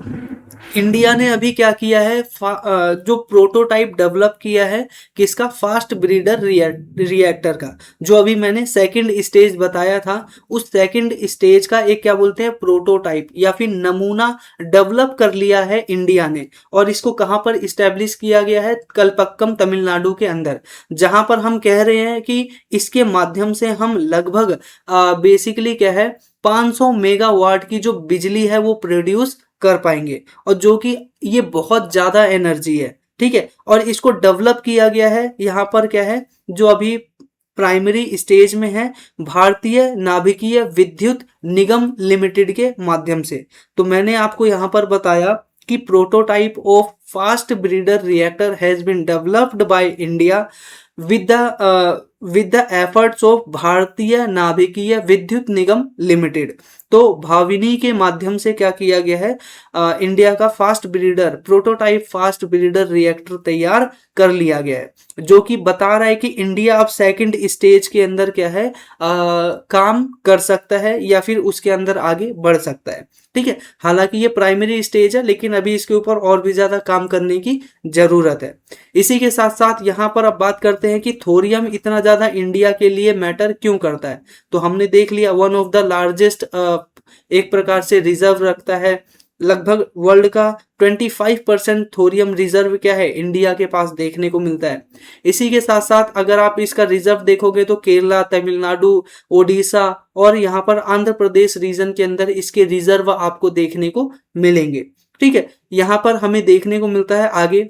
इंडिया ने अभी क्या किया है, जो प्रोटोटाइप डेवलप किया है किसका, फास्ट ब्रीडर रिएक्टर का, जो अभी मैंने सेकंड स्टेज बताया था उस सेकंड स्टेज का एक क्या बोलते हैं प्रोटोटाइप या फिर नमूना डेवलप कर लिया है इंडिया ने। और इसको कहां पर इस्टेब्लिश किया गया है, कलपक्कम तमिलनाडु के अंदर, जहां पर हम कह रहे हैं कि इसके माध्यम से हम लगभग बेसिकली क्या है 500 मेगावाट की जो बिजली है वो प्रोड्यूस कर पाएंगे और जो कि ये बहुत ज्यादा एनर्जी है, ठीक है। और इसको डेवलप किया गया है यहाँ पर क्या है जो अभी प्राइमरी स्टेज में है भारतीय नाभिकीय विद्युत निगम लिमिटेड के माध्यम से। तो मैंने आपको यहाँ पर बताया कि prototype of fast breeder reactor has been developed by India with the efforts of भारतीय नाभिकीय विद्युत निगम लिमिटेड। तो भाविनी के माध्यम से क्या किया गया है, इंडिया का प्रोटोटाइप फास्ट ब्रीडर रिएक्टर तैयार कर लिया गया है, जो कि बता रहा है कि इंडिया अब सेकंड स्टेज के अंदर क्या है काम कर सकता है या फिर उसके अंदर आगे बढ़ सकता है, ठीक है। हालांकि ये प्राइमरी स्टेज है लेकिन अभी इसके ऊपर और भी ज्यादा काम करने की जरूरत है। इसी के साथ साथ यहाँ पर अब बात करते हैं कि थोरियम इतना ज्यादा इंडिया के लिए मैटर क्यों करता है। तो हमने देख लिया वन ऑफ द लार्जेस्ट एक प्रकार से रिजर्व रखता है, लगभग वर्ल्ड का 25% थोरियम रिजर्व क्या है इंडिया के पास देखने को मिलता है। इसी के साथ साथ अगर आप इसका रिजर्व देखोगे तो केरला, तमिलनाडु, ओडिशा और यहाँ पर आंध्र प्रदेश रीजन के अंदर इसके रिजर्व आपको देखने को मिलेंगे, ठीक है। यहाँ पर हमें देखने को मिलता है आगे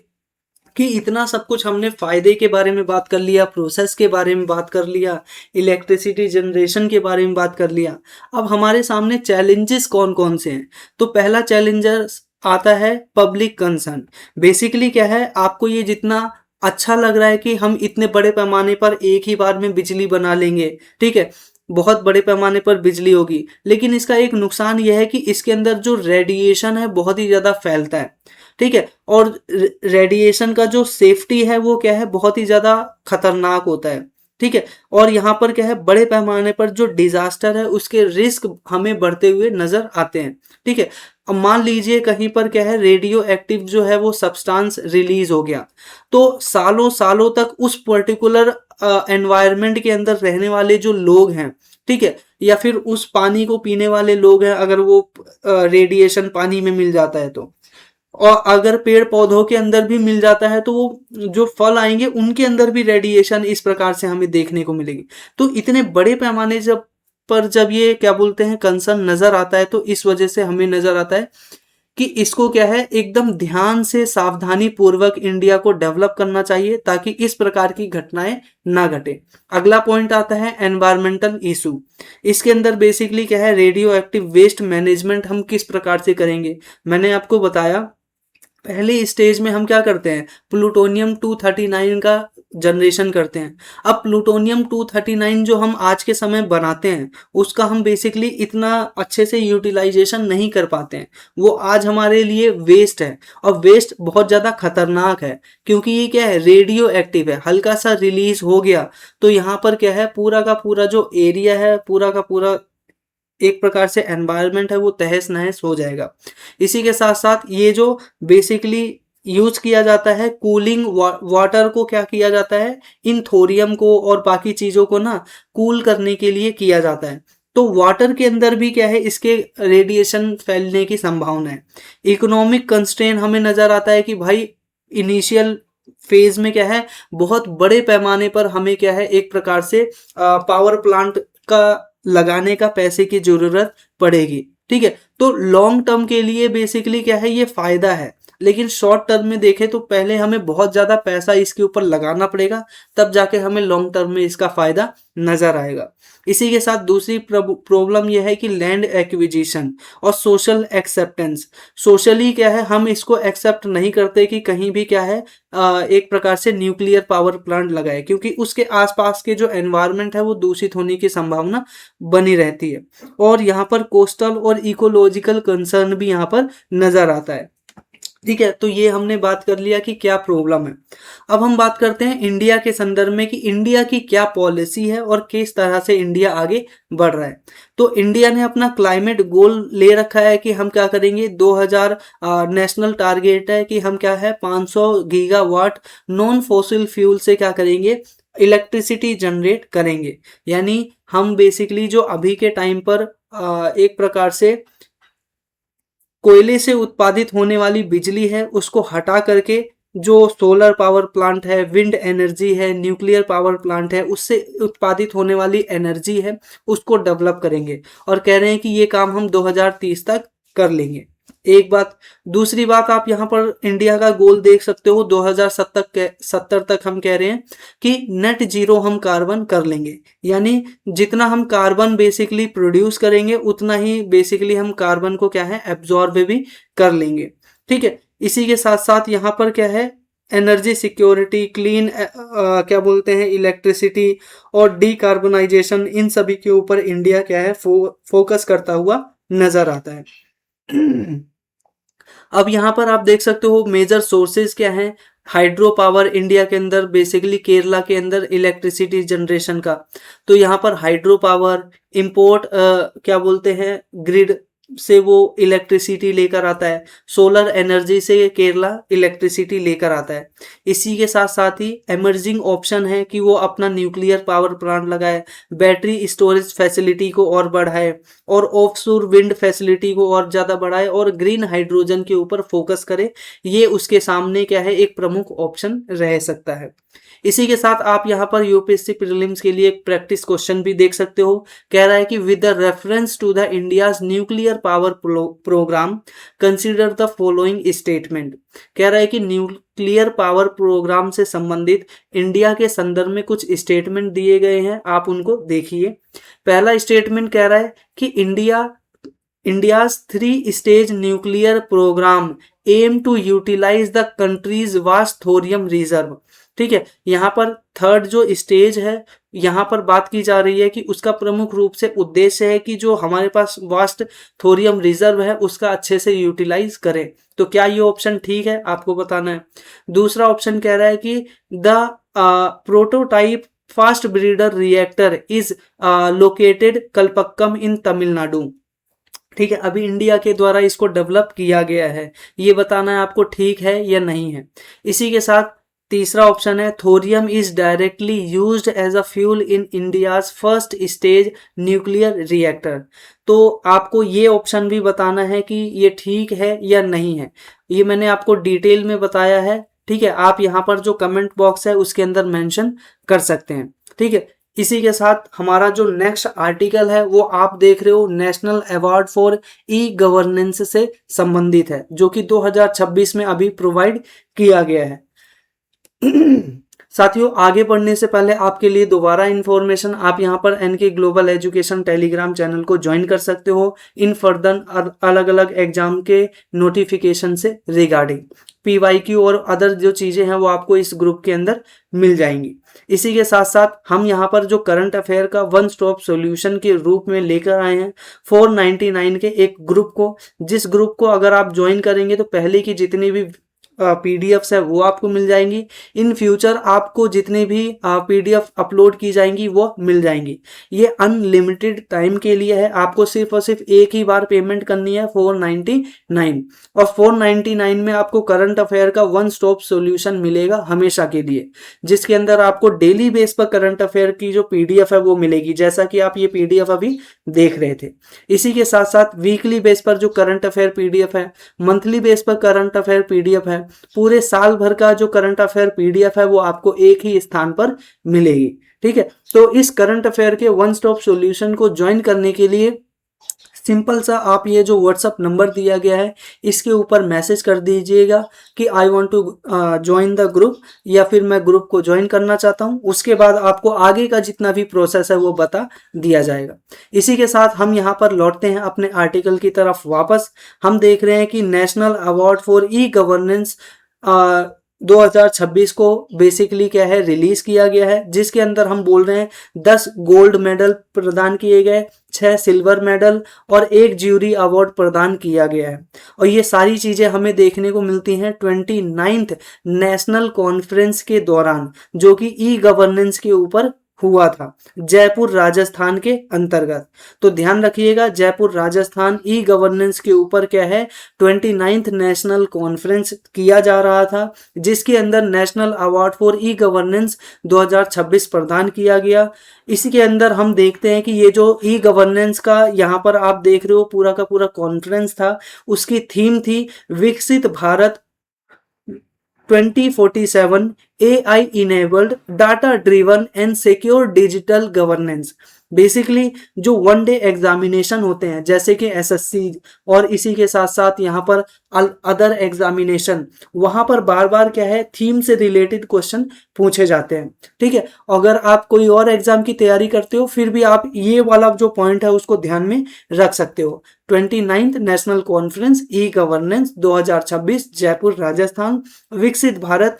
कि इतना सब कुछ हमने फायदे के बारे में बात कर लिया, प्रोसेस के बारे में बात कर लिया, इलेक्ट्रिसिटी जनरेशन के बारे में बात कर लिया। अब हमारे सामने चैलेंजेस कौन कौन से हैं? तो पहला चैलेंजर आता है पब्लिक कंसर्न। बेसिकली क्या है, आपको ये जितना अच्छा लग रहा है कि हम इतने बड़े पैमाने पर एक ही बार में बिजली बना लेंगे, ठीक है, बहुत बड़े पैमाने पर बिजली होगी, लेकिन इसका एक नुकसान यह है कि इसके अंदर जो रेडिएशन है बहुत ही ज़्यादा फैलता है, ठीक है, और रेडिएशन का जो सेफ्टी है वो क्या है, बहुत ही ज़्यादा खतरनाक होता है, ठीक है। और यहाँ पर क्या है, बड़े पैमाने पर जो डिजास्टर है उसके रिस्क हमें बढ़ते हुए नजर आते हैं, ठीक है। अब मान लीजिए कहीं पर क्या है, रेडियो एक्टिव जो है वो सब्सटेंस रिलीज हो गया, तो सालों सालों तक उस पर्टिकुलर एनवायरनमेंट के अंदर रहने वाले जो लोग हैं, ठीक है, या फिर उस पानी को पीने वाले लोग हैं, अगर वो रेडिएशन पानी में मिल जाता है तो, और अगर पेड़ पौधों के अंदर भी मिल जाता है तो वो जो फल आएंगे उनके अंदर भी रेडिएशन इस प्रकार से हमें देखने को मिलेगी। तो इतने बड़े पैमाने जब ये क्या बोलते हैं कंसर्न नजर आता है, तो इस वजह से हमें नजर आता है कि इसको क्या है, एकदम ध्यान से सावधानी पूर्वक इंडिया को डेवलप करना चाहिए ताकि इस प्रकार की घटनाएं ना घटे। अगला पॉइंट आता है एनवायरमेंटल इशू। इसके अंदर बेसिकली क्या है, रेडियो एक्टिव वेस्ट मैनेजमेंट हम किस प्रकार से करेंगे। मैंने आपको बताया पहले स्टेज में हम क्या करते हैं, प्लूटोनियम 239 का जनरेशन करते हैं। अब प्लूटोनियम 239 जो हम आज के समय बनाते हैं उसका हम बेसिकली इतना अच्छे से यूटिलाइजेशन नहीं कर पाते हैं, वो आज हमारे लिए वेस्ट है, और वेस्ट बहुत ज़्यादा खतरनाक है क्योंकि ये क्या है, रेडियो एक्टिव है, हल्का सा रिलीज हो गया तो यहाँ पर क्या है, पूरा का पूरा जो एरिया है, पूरा का पूरा एक प्रकार से एनवायरनमेंट है वो तहस नहस हो जाएगा। इसी के साथ साथ ये जो बेसिकली यूज किया जाता है कूलिंग वाटर को, क्या किया जाता है, इन थोरियम को और बाकी चीजों को ना कूल करने के लिए किया जाता है। तो वाटर के अंदर भी क्या है, इसके रेडिएशन फैलने की संभावना है। इकोनॉमिक कंस्ट्रेन हमें नजर आता है कि भाई इनिशियल फेज में क्या है, बहुत बड़े पैमाने पर हमें क्या है, एक प्रकार से पावर प्लांट का लगाने का पैसे की जरूरत पड़ेगी, ठीक है। तो लॉन्ग टर्म के लिए बेसिकली क्या है, ये फायदा है, लेकिन शॉर्ट टर्म में देखें तो पहले हमें बहुत ज्यादा पैसा इसके ऊपर लगाना पड़ेगा, तब जाके हमें लॉन्ग टर्म में इसका फायदा नजर आएगा। इसी के साथ दूसरी प्रॉब्लम यह है कि लैंड एक्विजिशन और सोशल एक्सेप्टेंस। सोशली क्या है, हम इसको एक्सेप्ट नहीं करते कि कहीं भी क्या है, एक प्रकार से न्यूक्लियर पावर प्लांट लगाए, क्योंकि उसके आसपास के जो एनवायरनमेंट है वो दूषित होने की संभावना बनी रहती है, और यहाँ पर कोस्टल और इकोलॉजिकल कंसर्न भी यहाँ पर नजर आता है, ठीक है। तो ये हमने बात कर लिया कि क्या प्रॉब्लम है। अब हम बात करते हैं इंडिया के संदर्भ में कि इंडिया की क्या पॉलिसी है और किस तरह से इंडिया आगे बढ़ रहा है। तो इंडिया ने अपना क्लाइमेट गोल ले रखा है कि हम क्या करेंगे, 2000 नेशनल टारगेट है कि हम क्या है 500 गीगावाट नॉन फॉसिल फ्यूल से क्या करेंगे, इलेक्ट्रिसिटी जनरेट करेंगे। यानी हम बेसिकली जो अभी के टाइम पर एक प्रकार से कोयले से उत्पादित होने वाली बिजली है उसको हटा करके जो सोलर पावर प्लांट है, विंड एनर्जी है, न्यूक्लियर पावर प्लांट है, उससे उत्पादित होने वाली एनर्जी है उसको डेवलप करेंगे, और कह रहे हैं कि ये काम हम 2030 तक कर लेंगे। एक बात। दूसरी बात, आप यहाँ पर इंडिया का गोल देख सकते हो, 2070 तक हम कह रहे हैं कि नेट जीरो हम कार्बन कर लेंगे। यानी जितना हम कार्बन बेसिकली प्रोड्यूस करेंगे उतना ही बेसिकली हम कार्बन को क्या है एब्जॉर्ब भी कर लेंगे, ठीक है। इसी के साथ साथ यहाँ पर क्या है, एनर्जी सिक्योरिटी, क्लीन क्या बोलते हैं इलेक्ट्रिसिटी और डीकार्बोनाइजेशन, इन सभी के ऊपर इंडिया क्या है फोकस करता हुआ नजर आता है। अब यहाँ पर आप देख सकते हो मेजर सोर्सेज क्या हैं। हाइड्रो पावर इंडिया के अंदर बेसिकली केरला के अंदर इलेक्ट्रिसिटी जनरेशन का, तो यहाँ पर हाइड्रो पावर इंपोर्ट क्या बोलते हैं ग्रिड से वो इलेक्ट्रिसिटी लेकर आता है। सोलर एनर्जी से केरला इलेक्ट्रिसिटी लेकर आता है। इसी के साथ साथ ही एमर्जिंग ऑप्शन है कि वो अपना न्यूक्लियर पावर प्लांट लगाए, बैटरी स्टोरेज फैसिलिटी को और बढ़ाए, और ऑफशोर विंड फैसिलिटी को और ज़्यादा बढ़ाए, और ग्रीन हाइड्रोजन के ऊपर फोकस करे। ये उसके सामने क्या है, एक प्रमुख ऑप्शन रह सकता है। इसी के साथ आप यहाँ पर यूपीएससी प्रीलिम्स के लिए एक प्रैक्टिस क्वेश्चन भी देख सकते हो। कह रहा है कि with the reference to the India's nuclear power programme consider the following statement. कह रहा है कि न्यूक्लियर पावर प्रोग्राम से संबंधित इंडिया के संदर्भ में कुछ स्टेटमेंट दिए गए हैं, आप उनको देखिए। पहला स्टेटमेंट कह रहा है कि India's 3 stage nuclear programme aim to utilise the country's vast thorium reserve. ठीक है, यहाँ पर थर्ड जो स्टेज है, यहाँ पर बात की जा रही है कि उसका प्रमुख रूप से उद्देश्य है कि जो हमारे पास वास्ट थोरियम रिजर्व है उसका अच्छे से यूटिलाइज करें। तो क्या ये ऑप्शन ठीक है, आपको बताना है। दूसरा ऑप्शन कह रहा है कि the prototype fast breeder reactor is located Kalpakkam in Tamil Nadu. ठीक है, अभी इंडिया के द्वारा इसको डेवलप किया गया है, ये बताना है आपको ठीक है या नहीं है। इसी के साथ तीसरा ऑप्शन है thorium is directly used as a fuel in India's first stage nuclear reactor. तो आपको ये ऑप्शन भी बताना है कि ये ठीक है या नहीं है, ये मैंने आपको डिटेल में बताया है। ठीक है, आप यहाँ पर जो कमेंट बॉक्स है उसके अंदर मेंशन कर सकते हैं। ठीक है, इसी के साथ हमारा जो नेक्स्ट आर्टिकल है वो आप देख रहे हो national award for e governance से संबंधित है, जो कि 2026 में अभी प्रोवाइड किया गया है। साथियों, आगे बढ़ने से पहले आपके लिए दोबारा इंफॉर्मेशन, आप यहाँ पर NK global education Telegram channel को ज्वाइन कर सकते हो इन फर्दर अलग अलग एग्जाम के नोटिफिकेशन से रिगार्डिंग पीवाईक्यू और अदर जो चीजें हैं वो आपको इस ग्रुप के अंदर मिल जाएंगी। इसी के साथ साथ हम यहाँ पर जो करंट अफेयर का वन स्टॉप सॉल्यूशन के रूप में लेकर आए हैं 499 के एक ग्रुप को, जिस ग्रुप को अगर आप ज्वाइन करेंगे तो पहले की जितनी भी पीडीएफ्स है वो आपको मिल जाएंगी। इन फ्यूचर आपको जितने भी पीडीएफ अपलोड की जाएंगी वो मिल जाएंगी। ये अनलिमिटेड टाइम के लिए है, आपको सिर्फ और सिर्फ एक ही बार पेमेंट करनी है 499, और 499 में आपको करंट अफेयर का वन स्टॉप सॉल्यूशन मिलेगा हमेशा के लिए, जिसके अंदर आपको डेली बेस पर करंट अफेयर की जो पीडीएफ है वो मिलेगी, जैसा कि आप ये पीडीएफ अभी देख रहे थे। इसी के साथ साथ वीकली बेस पर जो करंट अफेयर पीडीएफ है, मंथली बेस पर करंट अफेयर पीडीएफ है, पूरे साल भर का जो करंट अफेयर पीडीएफ है वो आपको एक ही स्थान पर मिलेगी। ठीक है, तो इस करंट अफेयर के वन स्टॉप सॉल्यूशन को ज्वाइन करने के लिए सिंपल सा आप ये जो व्हाट्सअप नंबर दिया गया है इसके ऊपर मैसेज कर दीजिएगा कि I want to join the group, या फिर मैं ग्रुप को ज्वाइन करना चाहता हूं। उसके बाद आपको आगे का जितना भी प्रोसेस है वो बता दिया जाएगा। इसी के साथ हम यहाँ पर लौटते हैं अपने आर्टिकल की तरफ वापस। हम देख रहे हैं कि national award for e governance 2026 को बेसिकली क्या है रिलीज किया गया है, जिसके अंदर हम बोल रहे हैं 10 गोल्ड मेडल प्रदान किए गए, 6 सिल्वर मेडल और 1 ज्यूरी अवार्ड प्रदान किया गया है। और ये सारी चीजें हमें देखने को मिलती हैं 29th नेशनल कॉन्फ्रेंस के दौरान, जो कि ई गवर्नेंस के ऊपर हुआ था जयपुर राजस्थान के अंतर्गत। तो ध्यान रखिएगा, जयपुर राजस्थान ई गवर्नेंस के ऊपर क्या है 29th नेशनल कॉन्फ्रेंस किया जा रहा था, जिसके अंदर national award for e governance 2026 प्रदान किया गया। इसी के अंदर हम देखते हैं कि ये जो ई गवर्नेंस का यहाँ पर आप देख रहे हो पूरा का पूरा कॉन्फ्रेंस था, उसकी थीम थी विकसित भारत 2047 AI enabled data driven and secure digital governance। Basically जो वन डे एग्जामिनेशन होते हैं जैसे कि एसएससी और इसी के साथ साथ यहाँ पर अदर एग्जामिनेशन, वहां पर बार बार क्या है थीम से रिलेटेड क्वेश्चन पूछे जाते हैं। ठीक है, अगर आप कोई और एग्जाम की तैयारी करते हो फिर भी आप ये वाला जो पॉइंट है उसको ध्यान में रख सकते हो। 29th national conference e governance 2026 Jaipur Rajasthan, विकसित भारत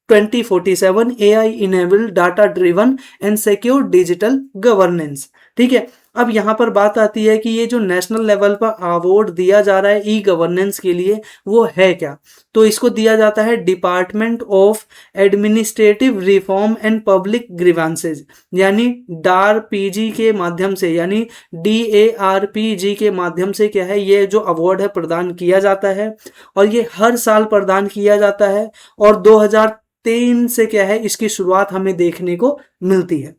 2047 AI enabled data driven and secure digital governance. ठीक है, अब यहाँ पर बात आती है कि ये जो नेशनल लेवल पर अवार्ड दिया जा रहा है ई गवर्नेंस के लिए वो है क्या। तो इसको दिया जाता है department of administrative reform and public grievances, यानी डार पीजी के माध्यम से, यानी DARPG के माध्यम से क्या है ये जो अवार्ड है प्रदान किया जाता है, और ये हर साल प्रदान किया जाता है। और 2003 से क्या है इसकी शुरुआत हमें देखने को मिलती है।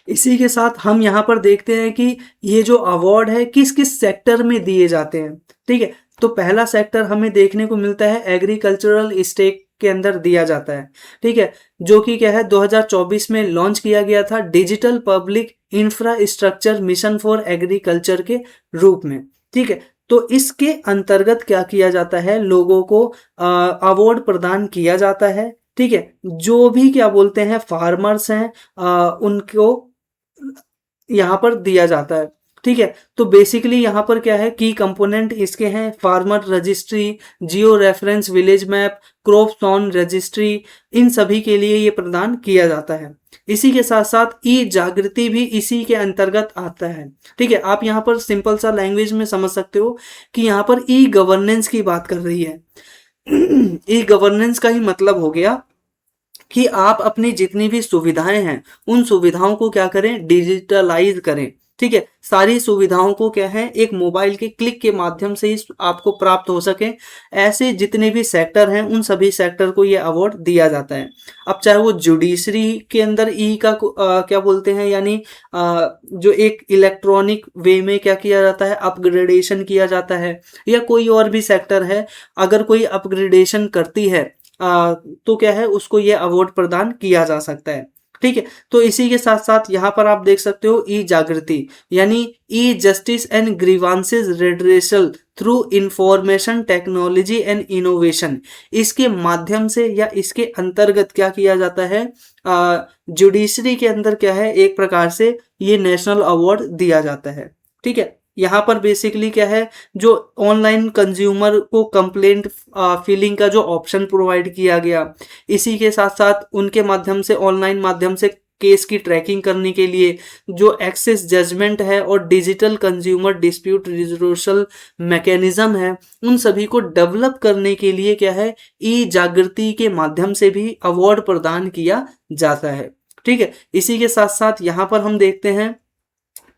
इसी के साथ हम यहाँ पर देखते हैं कि ये जो अवार्ड है किस किस सेक्टर में दिए जाते हैं। ठीक है, तो पहला सेक्टर हमें देखने को मिलता है एग्रीकल्चरल स्टेक के अंदर दिया जाता है। ठीक है, जो कि क्या है 2024 में लॉन्च किया गया था digital public infrastructure mission for agriculture के रूप में। ठीक है, तो इसके अंतर्गत क्या किया जाता है, लोगों को अवार्ड प्रदान किया जाता है। ठीक है, जो भी क्या बोलते हैं फार्मर्स हैं उनको यहाँ पर दिया जाता है। ठीक है, तो बेसिकली यहाँ पर क्या है, की कंपोनेंट इसके हैं farmer registry, geo reference village map, crop sown registry, इन सभी के लिए ये प्रदान किया जाता है। इसी के साथ साथ ई जागृति भी इसी के अंतर्गत आता है। ठीक है, आप यहाँ पर सिंपल सा लैंग्वेज में समझ सकते हो कि यहाँ पर ई गवर्नेंस की बात कर रही है। ई गवर्नेंस का ही मतलब हो गया कि आप अपनी जितनी भी सुविधाएं हैं उन सुविधाओं को क्या करें, डिजिटलाइज करें। ठीक है, सारी सुविधाओं को क्या है एक मोबाइल के क्लिक के माध्यम से ही आपको प्राप्त हो सके। ऐसे जितने भी सेक्टर हैं उन सभी सेक्टर को ये अवार्ड दिया जाता है। अब चाहे वो जुडिशरी के अंदर ई का क्या बोलते हैं, यानी जो एक इलेक्ट्रॉनिक वे में क्या किया जाता है, अपग्रेडेशन किया जाता है, या कोई और भी सेक्टर है अगर कोई अपग्रेडेशन करती है तो क्या है उसको ये अवार्ड प्रदान किया जा सकता है। ठीक है, तो इसी के साथ साथ यहाँ पर आप देख सकते हो ई जागृति यानी e justice and grievances redressal through information technology and innovation, इसके माध्यम से या इसके अंतर्गत क्या किया जाता है, जुडिशरी के अंदर क्या है एक प्रकार से ये नेशनल अवार्ड दिया जाता है। ठीक है, यहाँ पर बेसिकली क्या है, जो ऑनलाइन कंज्यूमर को कंप्लेंट फिलिंग का जो ऑप्शन प्रोवाइड किया गया, इसी के साथ साथ उनके माध्यम से ऑनलाइन माध्यम से केस की ट्रैकिंग करने के लिए जो एक्सेस जजमेंट है और digital consumer dispute resolution mechanism है, उन सभी को डेवलप करने के लिए क्या है ई जागृति के माध्यम से भी अवार्ड प्रदान किया जाता है। ठीक है, इसी के साथ साथ यहाँ पर हम देखते हैं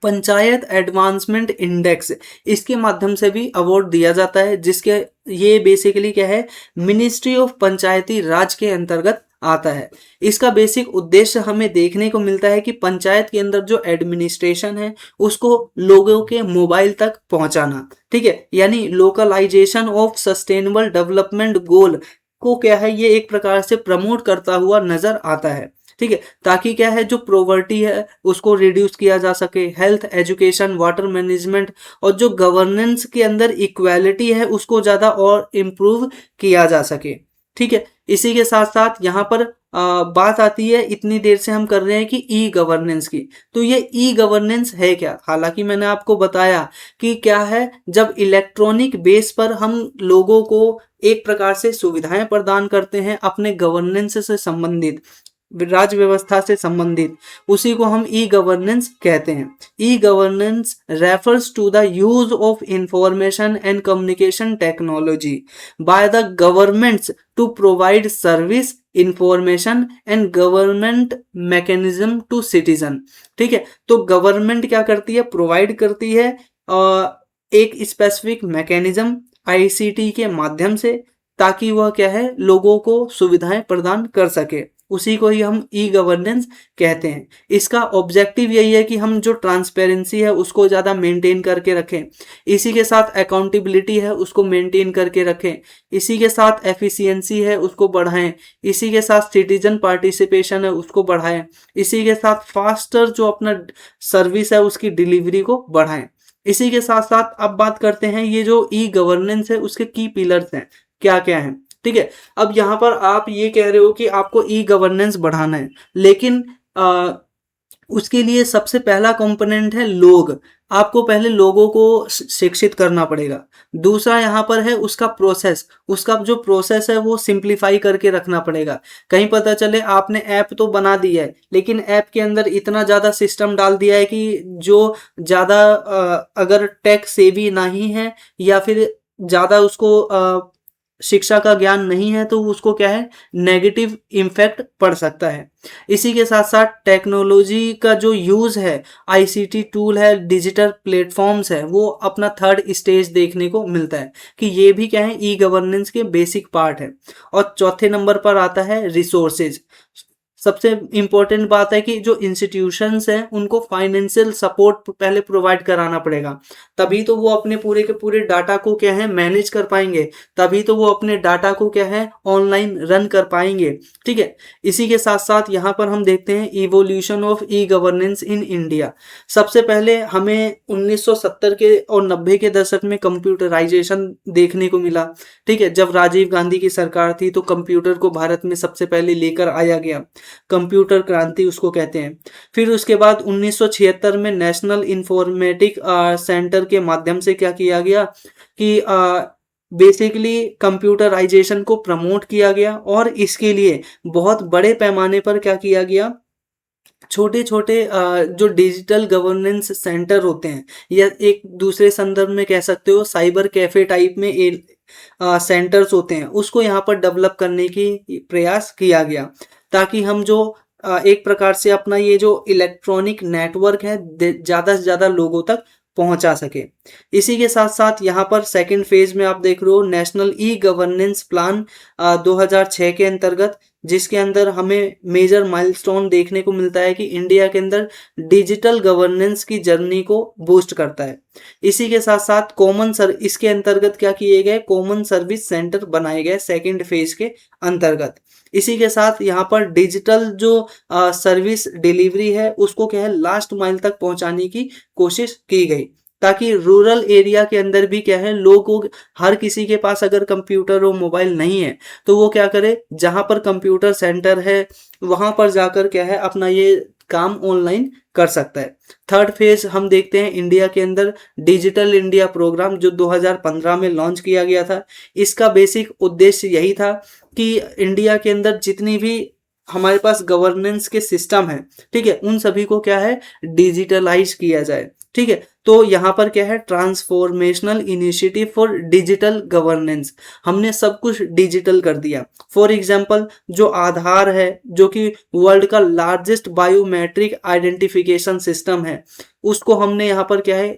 पंचायत एडवांसमेंट इंडेक्स, इसके माध्यम से भी अवार्ड दिया जाता है, जिसके ये बेसिकली क्या है मिनिस्ट्री ऑफ पंचायती राज के अंतर्गत आता है। इसका बेसिक उद्देश्य हमें देखने को मिलता है कि पंचायत के अंदर जो एडमिनिस्ट्रेशन है उसको लोगों के मोबाइल तक पहुंचाना। ठीक है, यानी localisation of sustainable development goal को क्या है ये एक प्रकार से प्रमोट करता हुआ नजर आता है। ठीक है, ताकि क्या है जो पॉवर्टी है उसको रिड्यूस किया जा सके, हेल्थ, एजुकेशन, वाटर मैनेजमेंट और जो गवर्नेंस के अंदर इक्वालिटी है उसको ज़्यादा और इम्प्रूव किया जा सके। ठीक है, इसी के साथ साथ यहाँ पर बात आती है, इतनी देर से हम कर रहे हैं कि ई गवर्नेंस की, तो ये ई गवर्नेंस है क्या। हालांकि मैंने आपको बताया कि क्या है, जब इलेक्ट्रॉनिक बेस पर हम लोगों को एक प्रकार से सुविधाएं प्रदान करते हैं अपने गवर्नेंस से संबंधित, राज्य व्यवस्था से संबंधित, उसी को हम ई गवर्नेंस कहते हैं। E governance refers to the use of information and communication technology by the governments to provide service, information and government mechanism to citizen. ठीक है, तो गवर्नमेंट क्या करती है, प्रोवाइड करती है एक स्पेसिफिक मैकेनिज्म आईसीटी के माध्यम से, ताकि वह क्या है लोगों को सुविधाएं प्रदान कर सके, उसी को ही हम ई गवर्नेंस कहते हैं। इसका ऑब्जेक्टिव यही है कि हम जो ट्रांसपेरेंसी है उसको ज़्यादा मेंटेन करके रखें, इसी के साथ अकाउंटेबिलिटी है उसको मेंटेन करके रखें, इसी के साथ एफिशिएंसी है उसको बढ़ाएं, इसी के साथ सिटीजन पार्टिसिपेशन है उसको बढ़ाएं, इसी के साथ फास्टर जो अपना सर्विस है उसकी डिलीवरी को बढ़ाएं। इसी के साथ साथ अब बात करते हैं ये जो ई गवर्नेंस है उसके की पिलर्स हैं क्या क्या हैं। ठीक है, अब यहाँ पर आप ये कह रहे हो कि आपको ई गवर्नेंस बढ़ाना है, लेकिन उसके लिए सबसे पहला कंपोनेंट है लोग। आपको पहले लोगों को शिक्षित करना पड़ेगा। दूसरा यहाँ पर है उसका प्रोसेस, उसका जो प्रोसेस है वो सिंप्लीफाई करके रखना पड़ेगा। कहीं पता चले आपने ऐप तो बना दिया है लेकिन ऐप के अंदर इतना ज़्यादा सिस्टम डाल दिया है कि जो ज़्यादा अगर टेक सेवी नहीं है या फिर ज़्यादा उसको शिक्षा का ज्ञान नहीं है तो उसको क्या है नेगेटिव इम्पैक्ट पड़ सकता है। इसी के साथ साथ टेक्नोलॉजी का जो यूज़ है, आईसीटी टूल है, डिजिटल प्लेटफॉर्म्स है, वो अपना थर्ड स्टेज देखने को मिलता है कि ये भी क्या है ई गवर्नेंस के बेसिक पार्ट है। और चौथे नंबर पर आता है रिसोर्सेज। सबसे इम्पोर्टेंट बात है कि जो इंस्टीट्यूशंस हैं उनको फाइनेंशियल सपोर्ट पहले प्रोवाइड कराना पड़ेगा, तभी तो वो अपने पूरे के पूरे डाटा को क्या है मैनेज कर पाएंगे, तभी तो वो अपने डाटा को क्या है ऑनलाइन रन कर पाएंगे। ठीक है, इसी के साथ साथ यहाँ पर हम देखते हैं evolution of e governance in India. सबसे पहले हमें 1970 के और 90 के दशक में कंप्यूटराइजेशन देखने को मिला। ठीक है, जब राजीव गांधी की सरकार थी तो कंप्यूटर को भारत में सबसे पहले लेकर आया गया, कंप्यूटर क्रांति उसको कहते हैं। फिर उसके बाद 1976 में नेशनल इंफॉर्मेटिक सेंटर के माध्यम से क्या किया गया कि बेसिकली कंप्यूटराइजेशन को प्रमोट किया गया, और इसके लिए बहुत बड़े पैमाने पर क्या किया गया, छोटे छोटे जो डिजिटल गवर्नेंस सेंटर होते हैं, या एक दूसरे संदर्भ में कह सकते हो साइबर कैफे टाइप में सेंटर्स होते हैं, उसको यहाँ पर डेवलप करने की प्रयास किया गया, ताकि हम जो एक प्रकार से अपना ये जो इलेक्ट्रॉनिक नेटवर्क है ज़्यादा से ज़्यादा लोगों तक पहुंचा सके। इसी के साथ साथ यहाँ पर सेकंड फेज में आप देख रहे हो नेशनल ई गवर्नेंस प्लान 2006 के अंतर्गत, जिसके अंदर हमें मेजर माइलस्टोन देखने को मिलता है कि इंडिया के अंदर डिजिटल गवर्नेंस की जर्नी को बूस्ट करता है। इसी के साथ साथ इसके अंतर्गत क्या किए गए, कॉमन सर्विस सेंटर बनाए गए सेकंड फेज के अंतर्गत। इसी के साथ यहाँ पर डिजिटल जो सर्विस डिलीवरी है उसको क्या है लास्ट माइल तक पहुंचाने की कोशिश की गई, ताकि रूरल एरिया के अंदर भी क्या है लोगों, हर किसी के पास अगर कंप्यूटर और मोबाइल नहीं है तो वो क्या करे, जहां पर कंप्यूटर सेंटर है वहां पर जाकर क्या है अपना ये काम ऑनलाइन कर सकता है। थर्ड फेज हम देखते हैं इंडिया के अंदर डिजिटल इंडिया प्रोग्राम जो 2015 में लॉन्च किया गया था। इसका बेसिक उद्देश्य यही था कि इंडिया के अंदर जितनी भी हमारे पास गवर्नेंस के सिस्टम है, ठीक है, उन सभी को क्या है डिजिटलाइज किया जाए। ठीक है, तो यहाँ पर क्या है transformational initiative for digital governance, हमने सब कुछ डिजिटल कर दिया। फॉर एग्जांपल जो आधार है, जो कि वर्ल्ड का लार्जेस्ट बायोमेट्रिक आइडेंटिफिकेशन सिस्टम है, उसको हमने यहाँ पर क्या है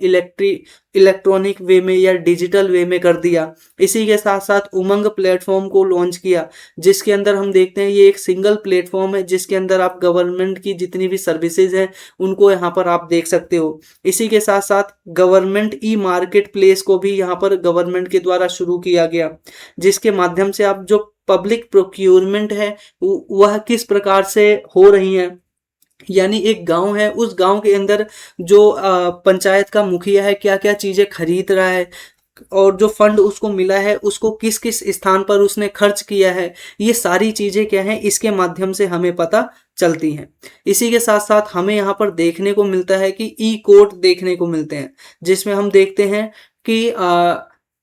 इलेक्ट्रॉनिक वे में या डिजिटल वे में कर दिया। इसी के साथ साथ उमंग प्लेटफॉर्म को लॉन्च किया, जिसके अंदर हम देखते हैं ये एक सिंगल प्लेटफॉर्म है जिसके अंदर आप गवर्नमेंट की जितनी भी सर्विसेज हैं उनको यहाँ पर आप देख सकते हो। इसी के साथ साथ गवर्नमेंट ई मार्केट प्लेस को भी यहाँ पर गवर्नमेंट के द्वारा शुरू किया गया, जिसके माध्यम से आप जो पब्लिक प्रोक्यूरमेंट है वह किस प्रकार से हो रही है, यानी एक गांव है उस गांव के अंदर जो पंचायत का मुखिया है क्या क्या चीजें खरीद रहा है, और जो फंड उसको मिला है उसको किस किस स्थान पर उसने खर्च किया है, ये सारी चीजें क्या है इसके माध्यम से हमें पता चलती हैं। इसी के साथ साथ हमें यहाँ पर देखने को मिलता है कि ई कोर्ट देखने को मिलते हैं, जिसमें हम देखते हैं कि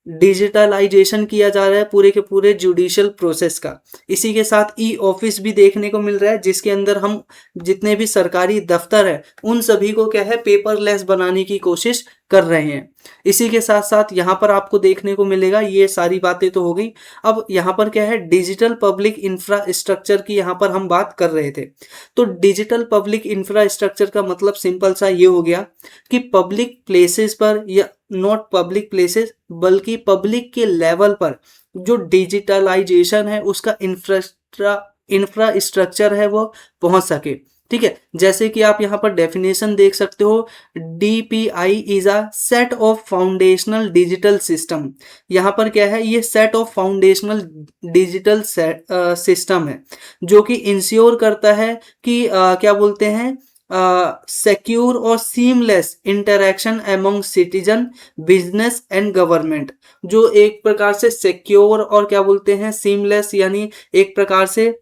डिजिटलाइजेशन किया जा रहा है पूरे के पूरे जुडिशियल प्रोसेस का। इसी के साथ ई ऑफिस भी देखने को मिल रहा है, जिसके अंदर हम जितने भी सरकारी दफ्तर है उन सभी को क्या है पेपरलेस बनाने की कोशिश कर रहे हैं। इसी के साथ साथ यहाँ पर आपको देखने को मिलेगा, ये सारी बातें तो हो गई, अब यहाँ पर क्या है डिजिटल पब्लिक इंफ्रास्ट्रक्चर की यहाँ पर हम बात कर रहे थे। तो डिजिटल पब्लिक इंफ्रास्ट्रक्चर का मतलब सिंपल सा ये हो गया कि पब्लिक प्लेसेस पर, या नॉट पब्लिक प्लेसेस बल्कि पब्लिक के लेवल पर जो डिजिटलाइजेशन है उसका इंफ्रास्ट्रक्चर है वो पहुंच सके। ठीक है, जैसे कि आप यहाँ पर डेफिनेशन देख सकते हो, DPI is a set of foundational digital system. यहाँ पर क्या है, ये set of foundational digital system है जो कि इंश्योर करता है कि क्या बोलते हैं सिक्योर और seamless interaction among citizen, business and government. जो एक प्रकार से सिक्योर और क्या बोलते हैं सीमलेस, यानी एक प्रकार से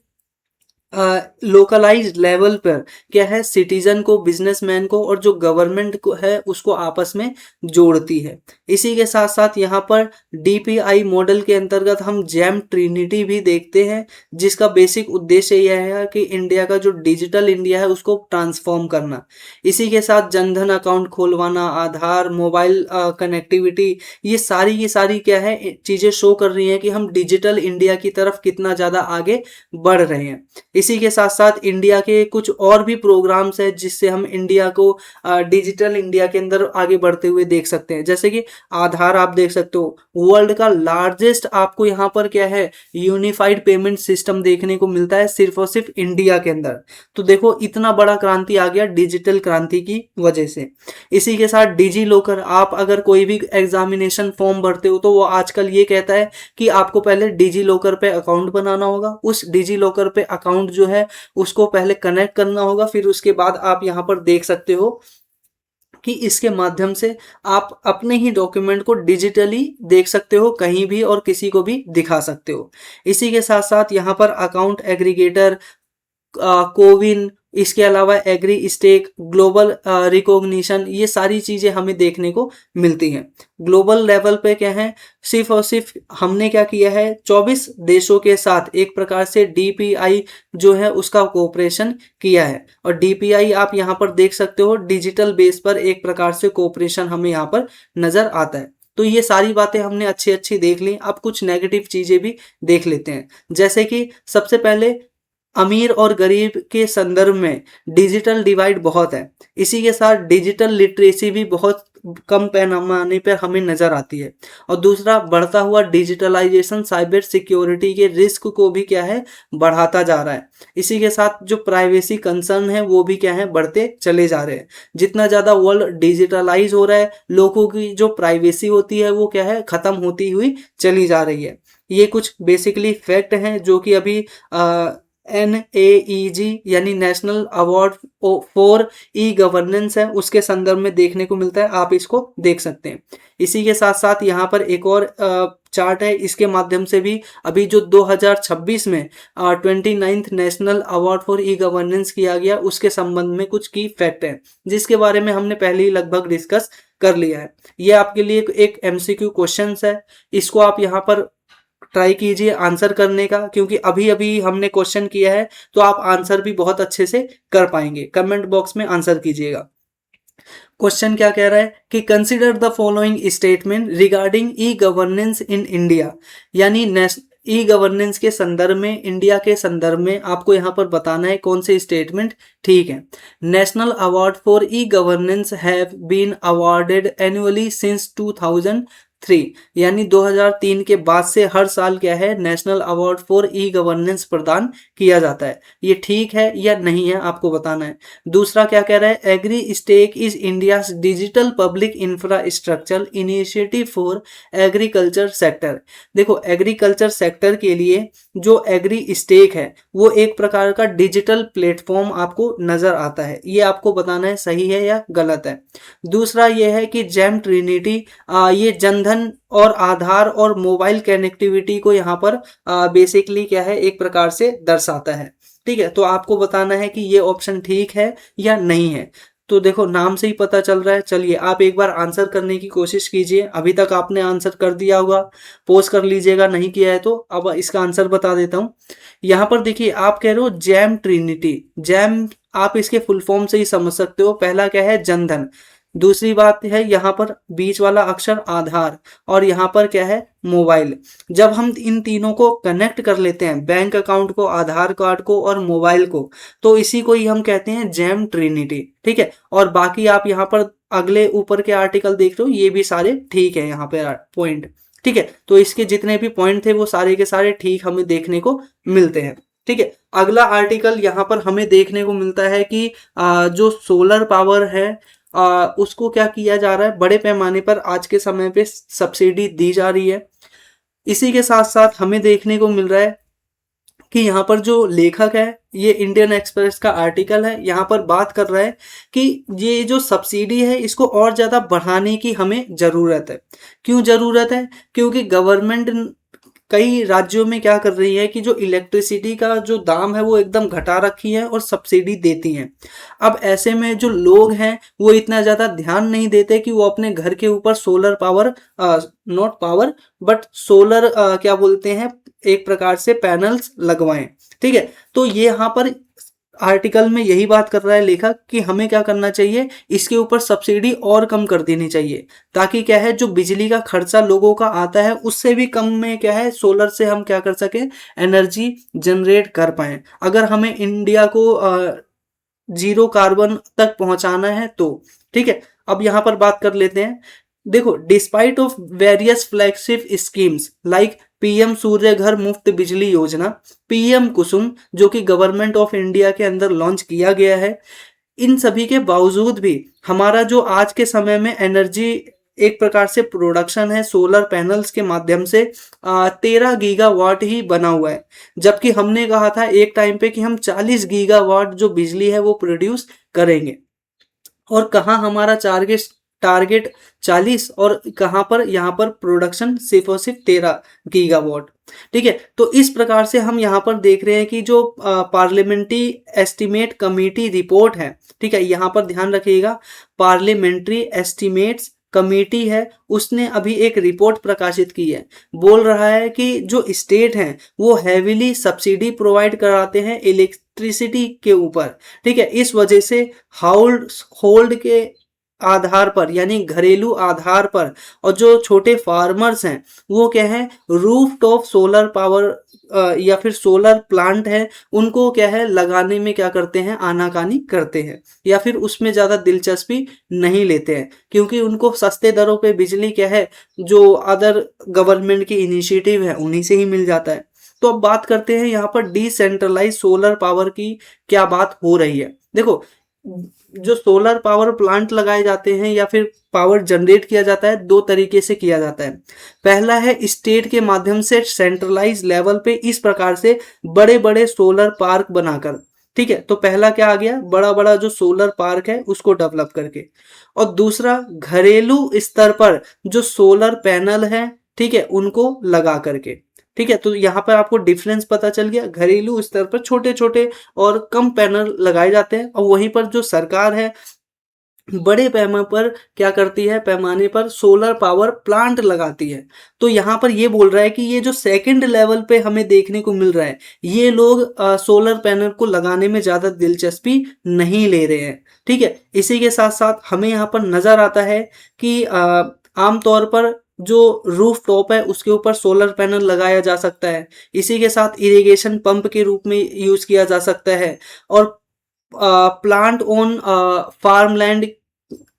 लोकलाइज्ड लेवल पर क्या है सिटीजन को, बिजनेसमैन को और जो गवर्नमेंट को है उसको आपस में जोड़ती है। इसी के साथ साथ यहाँ पर DPI मॉडल के अंतर्गत हम जैम ट्रिनिटी भी देखते हैं, जिसका बेसिक उद्देश्य यह है कि इंडिया का जो डिजिटल इंडिया है उसको ट्रांसफॉर्म करना। इसी के साथ जनधन अकाउंट खोलवाना, आधार, मोबाइल कनेक्टिविटी, ये सारी की सारी क्या है चीज़ें शो कर रही हैं कि हम डिजिटल इंडिया की तरफ कितना ज़्यादा आगे बढ़ रहे हैं। इसी के साथ साथ इंडिया के कुछ और भी प्रोग्राम्स है जिससे हम इंडिया को डिजिटल इंडिया के अंदर आगे बढ़ते हुए देख सकते हैं। जैसे कि आधार आप देख सकते हो, वर्ल्ड का लार्जेस्ट आपको यहाँ पर क्या है, यूनिफाइड पेमेंट सिस्टम देखने को मिलता है सिर्फ और सिर्फ इंडिया के अंदर। तो देखो इतना बड़ा क्रांति आ गया डिजिटल क्रांति की वजह से। इसी के साथ डिजी लॉकर, आप अगर कोई भी एग्जामिनेशन फॉर्म भरते हो तो वो आजकल ये कहता है कि आपको पहले डिजी लॉकर पे अकाउंट बनाना होगा, उस डिजी लॉकर पे अकाउंट जो है उसको पहले कनेक्ट करना होगा, फिर उसके बाद आप यहाँ पर देख सकते हो कि इसके माध्यम से आप अपने ही डॉक्यूमेंट को डिजिटली देख सकते हो, कहीं भी और किसी को भी दिखा सकते हो। इसी के साथ साथ यहाँ पर अकाउंट एग्रीगेटर, कोविन, इसके अलावा एग्री स्टेक, ग्लोबल रिकॉग्निशन, ये सारी चीजें हमें देखने को मिलती हैं। ग्लोबल लेवल पे क्या है, सिर्फ और सिर्फ हमने क्या किया है, 24 देशों के साथ एक प्रकार से डीपीआई जो है उसका कोऑपरेशन किया है। और डीपीआई आप यहाँ पर देख सकते हो डिजिटल बेस पर एक प्रकार से कोऑपरेशन हमें यहाँ पर नजर आता है। तो ये सारी बातें हमने अच्छी अच्छी देख ली। अब कुछ नेगेटिव चीजें भी देख लेते हैं। जैसे कि सबसे पहले अमीर और गरीब के संदर्भ में डिजिटल डिवाइड बहुत है। इसी के साथ डिजिटल लिटरेसी भी बहुत कम पैमाने पर हमें नजर आती है। और दूसरा, बढ़ता हुआ डिजिटलाइजेशन साइबर सिक्योरिटी के रिस्क को भी क्या है, बढ़ाता जा रहा है। इसी के साथ जो प्राइवेसी कंसर्न है वो भी क्या है, बढ़ते चले जा रहे हैं। जितना ज्यादा वर्ल्ड डिजिटलाइज हो रहा है, लोगों की जो प्राइवेसी होती है वो क्या है, खत्म होती हुई चली जा रही है। ये कुछ बेसिकली फैक्ट हैं जो कि अभी NAEG यानी national award for e governance है उसके संदर्भ में देखने को मिलता है, आप इसको देख सकते हैं। इसी के साथ साथ यहाँ पर एक और चार्ट है, इसके माध्यम से भी अभी जो 2026 में 29th national award for e governance किया गया उसके संबंध में कुछ की फैक्ट है जिसके बारे में हमने पहले ही लगभग डिस्कस कर लिया है। ये आपके लिए एक MCQ क्वेश्चन है, इसको आप यहाँ पर ट्राई कीजिए आंसर करने का, क्योंकि अभी अभी हमने क्वेश्चन किया है तो आप आंसर भी बहुत अच्छे से कर पाएंगे। कमेंट बॉक्स में आंसर कीजिएगा। क्वेश्चन क्या कह रहा है कि consider the following statement regarding e governance in India, यानी ई गवर्नेंस के संदर्भ में, इंडिया के संदर्भ में आपको यहाँ पर बताना है कौन से स्टेटमेंट ठीक है। National award for e governance have been awarded annually since 2003, यानी 2003 के बाद से हर साल क्या है, national award for e governance प्रदान किया जाता है। ये ठीक है या नहीं है आपको बताना है। दूसरा क्या कह रहा है, agri stack is India digital public infrastructure initiative for agriculture sector. देखो एग्रीकल्चर सेक्टर के लिए जो एग्री स्टेक है वो एक प्रकार का डिजिटल प्लेटफॉर्म आपको नजर आता है, ये आपको बताना है सही है या गलत है। दूसरा ये है कि जेम ट्रिनिटी, ये जनधन और आधार और मोबाइल कनेक्टिविटी को यहाँ पर बेसिकली क्या है, एक प्रकार से दर्शाता है। ठीक है, तो आपको बताना है कि ये ऑप्शन ठीक है या नहीं है। तो देखो नाम से ही पता चल रहा है। चलिए आप एक बार आंसर करने की कोशिश कीजिए। अभी तक आपने आंसर कर दिया होगा, पोस्ट कर लीजिएगा, नहीं किया है तो अब इसका आंसर बता देता हूँ। यहाँ पर देखिए आप कह रहे हो जैम ट्रिनिटी, जैम आप इसके फुल फॉर्म से ही समझ सकते हो। पहला क्या है, जनधन। दूसरी बात है यहाँ पर बीच वाला अक्षर आधार, और यहाँ पर क्या है, मोबाइल। जब हम इन तीनों को कनेक्ट कर लेते हैं, बैंक अकाउंट को, आधार कार्ड को और मोबाइल को, तो इसी को ही हम कहते हैं जैम ट्रिनिटी। ठीक है, और बाकी आप यहाँ पर अगले ऊपर के आर्टिकल देख रहे हो, ये भी सारे ठीक है यहाँ पे पॉइंट। ठीक है, तो इसके जितने भी पॉइंट थे वो सारे के सारे ठीक हमें देखने को मिलते हैं। ठीक है, अगला आर्टिकल यहाँ पर हमें देखने को मिलता है कि जो सोलर पावर है उसको क्या किया जा रहा है, बड़े पैमाने पर आज के समय पे सब्सिडी दी जा रही है। इसी के साथ साथ हमें देखने को मिल रहा है कि यहाँ पर जो लेखक है, ये इंडियन एक्सप्रेस का आर्टिकल है, यहाँ पर बात कर रहा है कि ये जो सब्सिडी है इसको और ज़्यादा बढ़ाने की हमें ज़रूरत है। क्यों ज़रूरत है, क्योंकि गवर्नमेंट कई राज्यों में क्या कर रही है कि जो इलेक्ट्रिसिटी का जो दाम है वो एकदम घटा रखी है और सब्सिडी देती है। अब ऐसे में जो लोग हैं वो इतना ज़्यादा ध्यान नहीं देते कि वो अपने घर के ऊपर solar power, not power but solar क्या बोलते हैं, एक प्रकार से पैनल्स लगवाएं। ठीक है, तो ये यहाँ पर आर्टिकल में यही बात कर रहा है लेखक कि हमें क्या करना चाहिए, इसके ऊपर सब्सिडी और कम कर देनी चाहिए, ताकि क्या है जो बिजली का खर्चा लोगों का आता है उससे भी कम में क्या है सोलर से हम क्या कर सके, एनर्जी जनरेट कर पाए। अगर हमें इंडिया को जीरो कार्बन तक पहुंचाना है तो ठीक है। अब यहाँ पर बात कर लेते हैं। देखो, despite of various flagship schemes like PM Surya Ghar Muft बिजली योजना, पीएम कुसुम जो कि गवर्नमेंट ऑफ इंडिया के अंदर लॉन्च किया गया है, इन सभी के बावजूद भी हमारा जो आज के समय में एनर्जी एक प्रकार से प्रोडक्शन है सोलर पैनल्स के माध्यम से 13 गीगावाट ही बना हुआ है। जबकि हमने कहा था एक टाइम पे कि हम 40 गीगावाट जो बिजली है वो प्रोड्यूस करेंगे। और कहाँ हमारा टारगेट टारगेट 40 और कहाँ पर, यहाँ पर प्रोडक्शन सिर्फ और सिर्फ 13 गीगावाट। ठीक है, तो इस प्रकार से हम यहाँ पर देख रहे हैं कि जो पार्लियामेंट्री एस्टीमेट कमेटी रिपोर्ट है, ठीक है, यहाँ पर ध्यान रखिएगा, पार्लियामेंट्री एस्टीमेट्स कमेटी है, उसने अभी एक रिपोर्ट प्रकाशित की है। बोल रहा है कि जो स्टेट हैं वो हैवीली सब्सिडी प्रोवाइड कराते हैं इलेक्ट्रिसिटी के ऊपर। ठीक है, इस वजह से होल्ड के आधार पर यानी घरेलू आधार पर, और जो छोटे फार्मर्स हैं वो क्या है रूफ टॉप सोलर पावर या फिर सोलर प्लांट है, उनको क्या है लगाने में क्या करते हैं, आनाकानी करते हैं या फिर उसमें ज़्यादा दिलचस्पी नहीं लेते हैं, क्योंकि उनको सस्ते दरों पे बिजली क्या है जो अदर गवर्नमेंट की इनिशिएटिव है उन्हीं से ही मिल जाता है। तो अब बात करते हैं यहाँ पर डिसेंट्रलाइज सोलर पावर की क्या बात हो रही है। देखो, जो सोलर पावर प्लांट लगाए जाते हैं या फिर पावर जनरेट किया जाता है, दो तरीके से किया जाता है। पहला है स्टेट के माध्यम से सेंट्रलाइज लेवल पे इस प्रकार से बड़े बड़े सोलर पार्क बनाकर। ठीक है, तो पहला क्या आ गया, बड़ा बड़ा जो सोलर पार्क है उसको डेवलप करके। और दूसरा घरेलू स्तर पर जो सोलर पैनल है, ठीक है, उनको लगा करके। ठीक है, तो यहाँ पर आपको डिफरेंस पता चल गया, घरेलू स्तर पर छोटे छोटे और कम पैनल लगाए जाते हैं, और वहीं पर जो सरकार है बड़े पैमाने पर क्या करती है, पैमाने पर सोलर पावर प्लांट लगाती है। तो यहाँ पर ये बोल रहा है कि ये जो सेकंड लेवल पे हमें देखने को मिल रहा है, ये लोग सोलर पैनल को लगाने में ज़्यादा दिलचस्पी नहीं ले रहे हैं। ठीक है, इसी के साथ साथ हमें यहाँ पर नज़र आता है कि आमतौर पर जो रूफ टॉप है उसके ऊपर सोलर पैनल लगाया जा सकता है। इसी के साथ इरिगेशन पंप के रूप में यूज़ किया जा सकता है, और plant on farmland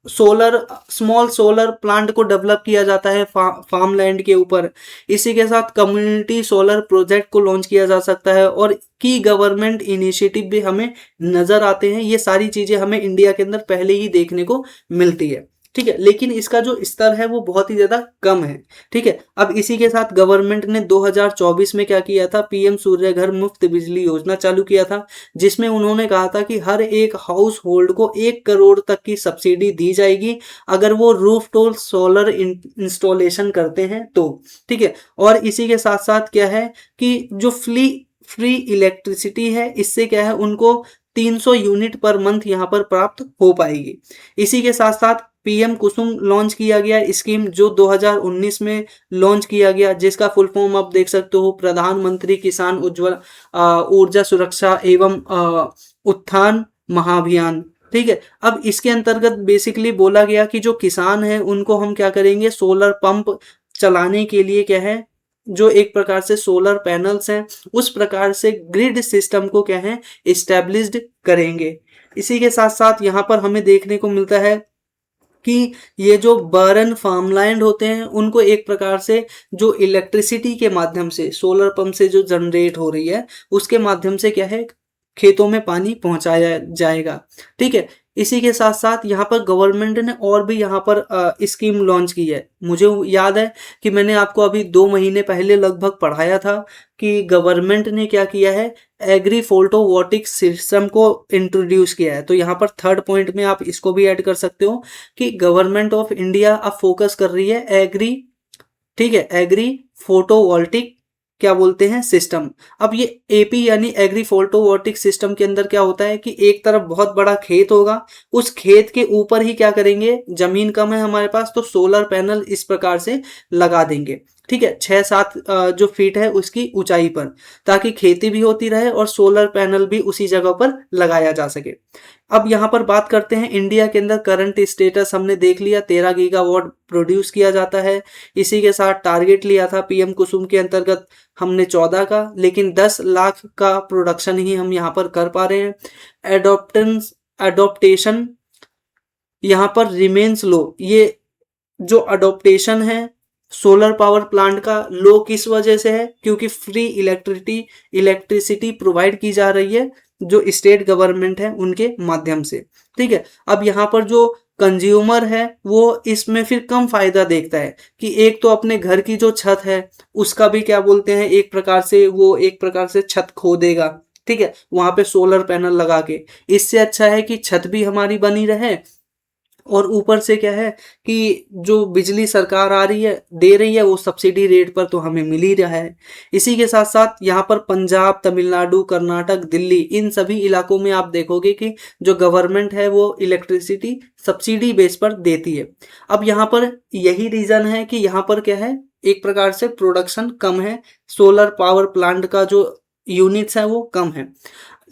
solar small solar plant को डेवलप किया जाता है फार्म लैंड के ऊपर। इसी के साथ कम्युनिटी सोलर प्रोजेक्ट को लॉन्च किया जा सकता है, और की गवर्नमेंट इनिशिएटिव भी हमें नज़र आते हैं। ये सारी चीज़ें हमें इंडिया के अंदर पहले ही देखने को मिलती है। ठीक है, लेकिन इसका जो स्तर है वो बहुत ही ज़्यादा कम है। ठीक है, अब इसी के साथ गवर्नमेंट ने 2024 में क्या किया था, पीएम सूर्य घर मुफ्त बिजली योजना चालू किया था, जिसमें उन्होंने कहा था कि हर एक हाउस होल्ड को 1 करोड़ तक की सब्सिडी दी जाएगी अगर वो रूफ टॉप सोलर इंस्टॉलेशन करते हैं तो। ठीक है, और इसी के साथ साथ क्या है कि जो फ्री इलेक्ट्रिसिटी है, इससे क्या है उनको 300 यूनिट पर मंथ यहाँ पर प्राप्त हो पाएगी। इसी के साथ साथ पीएम कुसुम लॉन्च किया गया स्कीम, जो 2019 में लॉन्च किया गया, जिसका फुल फॉर्म आप देख सकते हो, प्रधानमंत्री किसान उज्ज्वल ऊर्जा सुरक्षा एवं उत्थान महाअभियान। ठीक है, अब इसके अंतर्गत बेसिकली बोला गया कि जो किसान है उनको हम क्या करेंगे, सोलर पंप चलाने के लिए क्या है, जो एक प्रकार से सोलर पैनल्स हैं उस प्रकार से ग्रिड सिस्टम को क्या है इस्टेब्लिश्ड करेंगे। इसी के साथ साथ यहाँ पर हमें देखने को मिलता है कि ये जो बर्न फार्मलैंड होते हैं उनको एक प्रकार से जो इलेक्ट्रिसिटी के माध्यम से सोलर पंप से जो जनरेट हो रही है उसके माध्यम से क्या है खेतों में पानी पहुंचाया जाएगा। ठीक है, इसी के साथ साथ यहाँ पर गवर्नमेंट ने और भी यहाँ पर स्कीम लॉन्च की है। मुझे याद है कि मैंने आपको अभी 2 महीने पहले लगभग पढ़ाया था कि गवर्नमेंट ने क्या किया है, एग्री फोटोवोल्टिक सिस्टम को इंट्रोड्यूस किया है। तो यहाँ पर थर्ड पॉइंट में आप इसको भी ऐड कर सकते हो कि गवर्नमेंट ऑफ इंडिया अब फोकस कर रही है एग्री, ठीक है, एग्री फोटोवोल्टिक क्या बोलते हैं सिस्टम। अब ये एपी यानी एग्री फोटोवोल्टिक सिस्टम के अंदर क्या होता है कि एक तरफ बहुत बड़ा खेत होगा, उस खेत के ऊपर ही क्या करेंगे, जमीन कम है हमारे पास तो सोलर पैनल इस प्रकार से लगा देंगे। ठीक है, 6-7 जो फीट है उसकी ऊंचाई पर, ताकि खेती भी होती रहे और सोलर पैनल भी उसी जगह पर लगाया जा सके। अब यहाँ पर बात करते हैं इंडिया के अंदर करंट स्टेटस हमने देख लिया, 13 गीगावाट प्रोड्यूस किया जाता है। इसी के साथ टारगेट लिया था पीएम कुसुम के अंतर्गत हमने 14 का, लेकिन 10 लाख का प्रोडक्शन ही हम यहाँ पर कर पा रहे हैं। एडोप्टेशन यहाँ पर रिमेन्स लो। ये जो अडोप्टेशन है सोलर पावर प्लांट का, लो किस वजह से है? क्योंकि फ्री इलेक्ट्रिसिटी प्रोवाइड की जा रही है जो स्टेट गवर्नमेंट है उनके माध्यम से। ठीक है, अब यहाँ पर जो कंज्यूमर है वो इसमें फिर कम फायदा देखता है कि एक तो अपने घर की जो छत है उसका भी क्या बोलते हैं, एक प्रकार से छत खो देगा। ठीक है, वहां पे सोलर पैनल लगा के, इससे अच्छा है कि छत भी हमारी बनी रहे और ऊपर से क्या है कि जो बिजली सरकार आ रही है दे रही है वो सब्सिडी रेट पर तो हमें मिल ही रहा है। इसी के साथ साथ यहाँ पर पंजाब, तमिलनाडु, कर्नाटक, दिल्ली, इन सभी इलाकों में आप देखोगे कि जो गवर्नमेंट है वो इलेक्ट्रिसिटी सब्सिडी बेस पर देती है। अब यहाँ पर यही रीजन है कि यहाँ पर क्या है, एक प्रकार से प्रोडक्शन कम है, सोलर पावर प्लांट का जो यूनिट्स है वो कम है।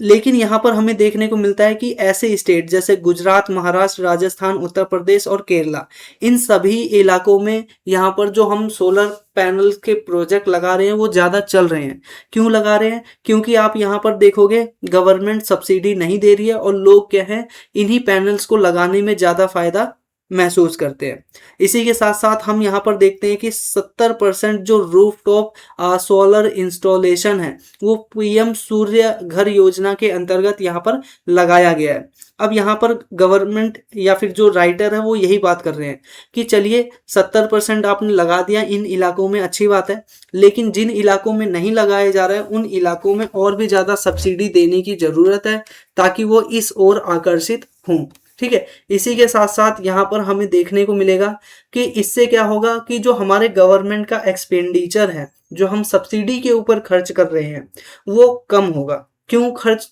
लेकिन यहाँ पर हमें देखने को मिलता है कि ऐसे स्टेट जैसे गुजरात, महाराष्ट्र, राजस्थान, उत्तर प्रदेश और केरला, इन सभी इलाकों में यहाँ पर जो हम सोलर पैनल के प्रोजेक्ट लगा रहे हैं वो ज़्यादा चल रहे हैं। क्यों लगा रहे हैं? क्योंकि आप यहाँ पर देखोगे गवर्नमेंट सब्सिडी नहीं दे रही है और लोग क्या है इन्हीं पैनल्स को लगाने में ज़्यादा फायदा महसूस करते हैं। इसी के साथ साथ हम यहाँ पर देखते हैं कि 70% जो रूफटॉप सोलर इंस्टॉलेशन है वो पीएम सूर्य घर योजना के अंतर्गत यहाँ पर लगाया गया है। अब यहाँ पर गवर्नमेंट या फिर जो राइटर है वो यही बात कर रहे हैं कि चलिए 70% आपने लगा दिया इन इलाकों में, अच्छी बात है, लेकिन जिन इलाकों में नहीं लगाए जा रहे हैं उन इलाकों में और भी ज़्यादा सब्सिडी देने की ज़रूरत है ताकि वो इस ओर आकर्षित हों। ठीक है, इसी के साथ साथ यहाँ पर हमें देखने को मिलेगा कि इससे क्या होगा कि जो हमारे गवर्नमेंट का एक्सपेंडिचर है, जो हम सब्सिडी के ऊपर खर्च कर रहे हैं वो कम होगा। क्यों खर्च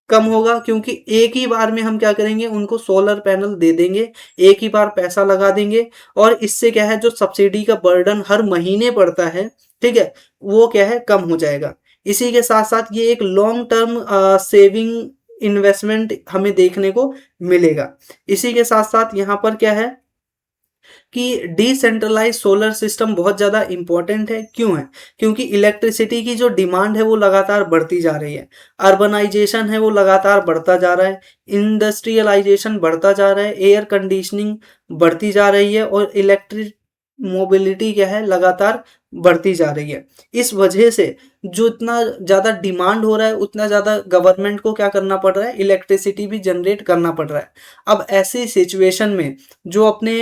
कम होगा? क्योंकि एक ही बार में हम क्या करेंगे, उनको सोलर पैनल दे देंगे, एक ही बार पैसा लगा देंगे और इससे क्या है जो सब्सिडी का बर्डन हर महीने पड़ता है, ठीक है, वो क्या है कम हो जाएगा। इसी के साथ साथ ये एक लॉन्ग टर्म सेविंग इन्वेस्टमेंट हमें देखने को मिलेगा। इसी के साथ साथ यहाँ पर क्या है कि डिसेंट्रलाइज सोलर सिस्टम बहुत ज़्यादा इंपॉर्टेंट है। क्यों है? क्योंकि इलेक्ट्रिसिटी की जो डिमांड है वो लगातार बढ़ती जा रही है, अर्बनाइजेशन है वो लगातार बढ़ता जा रहा है, इंडस्ट्रियलाइजेशन बढ़ता जा रहा है, एयर कंडीशनिंग बढ़ती जा रही है और इलेक्ट्रिक मोबिलिटी क्या है लगातार बढ़ती जा रही है। इस वजह से जो इतना ज़्यादा डिमांड हो रहा है उतना ज़्यादा गवर्नमेंट को क्या करना पड़ रहा है, इलेक्ट्रिसिटी भी जनरेट करना पड़ रहा है। अब ऐसी सिचुएशन में जो अपने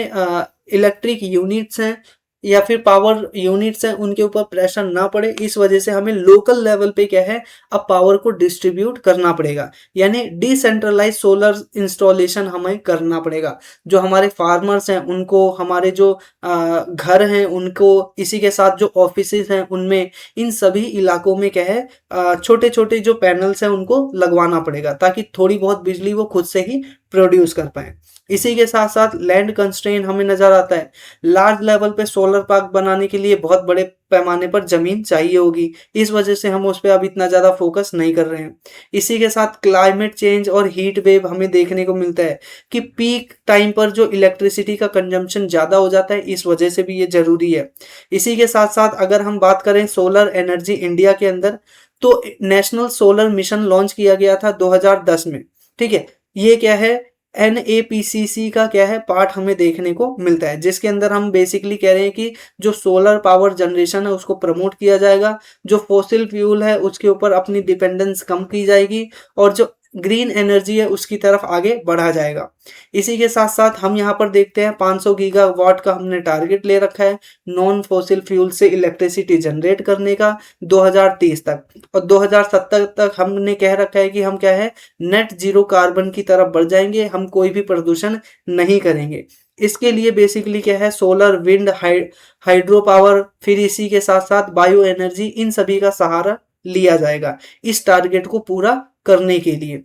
इलेक्ट्रिक यूनिट्स हैं या फिर पावर यूनिट्स हैं उनके ऊपर प्रेशर ना पड़े, इस वजह से हमें लोकल लेवल पे क्या है अब पावर को डिस्ट्रीब्यूट करना पड़ेगा, यानी डिसेंट्रलाइज सोलर इंस्टॉलेशन हमें करना पड़ेगा। जो हमारे फार्मर्स हैं उनको, हमारे जो घर हैं उनको, इसी के साथ जो ऑफिसेज हैं उनमें, इन सभी इलाकों में क्या है छोटे छोटे जो पैनल्स हैं उनको लगवाना पड़ेगा ताकि थोड़ी बहुत बिजली वो खुद से ही प्रोड्यूस कर पाए। इसी के साथ साथ लैंड कंस्ट्रेंट हमें नजर आता है। लार्ज लेवल पे सोलर पार्क बनाने के लिए बहुत बड़े पैमाने पर जमीन चाहिए होगी, इस वजह से हम उस पर अब इतना ज़्यादा फोकस नहीं कर रहे हैं। इसी के साथ क्लाइमेट चेंज और हीट वेव हमें देखने को मिलता है कि पीक टाइम पर जो इलेक्ट्रिसिटी का कंजम्पशन ज़्यादा हो जाता है, इस वजह से भी ये ज़रूरी है। इसी के साथ साथ अगर हम बात करें सोलर एनर्जी इंडिया के अंदर, तो नेशनल सोलर मिशन लॉन्च किया गया था 2010 में। ठीक है, ये क्या है NAPCC का क्या है पार्ट हमें देखने को मिलता है, जिसके अंदर हम बेसिकली कह रहे हैं कि जो सोलर पावर जनरेशन है उसको प्रमोट किया जाएगा, जो फॉसिल फ्यूल है उसके ऊपर अपनी डिपेंडेंस कम की जाएगी और जो ग्रीन एनर्जी है उसकी तरफ आगे बढ़ा जाएगा। इसी के साथ साथ हम यहाँ पर देखते हैं 500 गीगावाट का हमने टारगेट ले रखा है नॉन फॉसिल फ्यूल से इलेक्ट्रिसिटी जनरेट करने का 2030 तक, और 2070 तक हमने कह रखा है कि हम क्या है नेट जीरो कार्बन की तरफ बढ़ जाएंगे, हम कोई भी प्रदूषण नहीं करेंगे। इसके लिए बेसिकली क्या है सोलर, विंड, हाइड्रो पावर, फिर इसी के साथ साथ बायो एनर्जी, इन सभी का सहारा लिया जाएगा इस टारगेट को पूरा करने के लिए।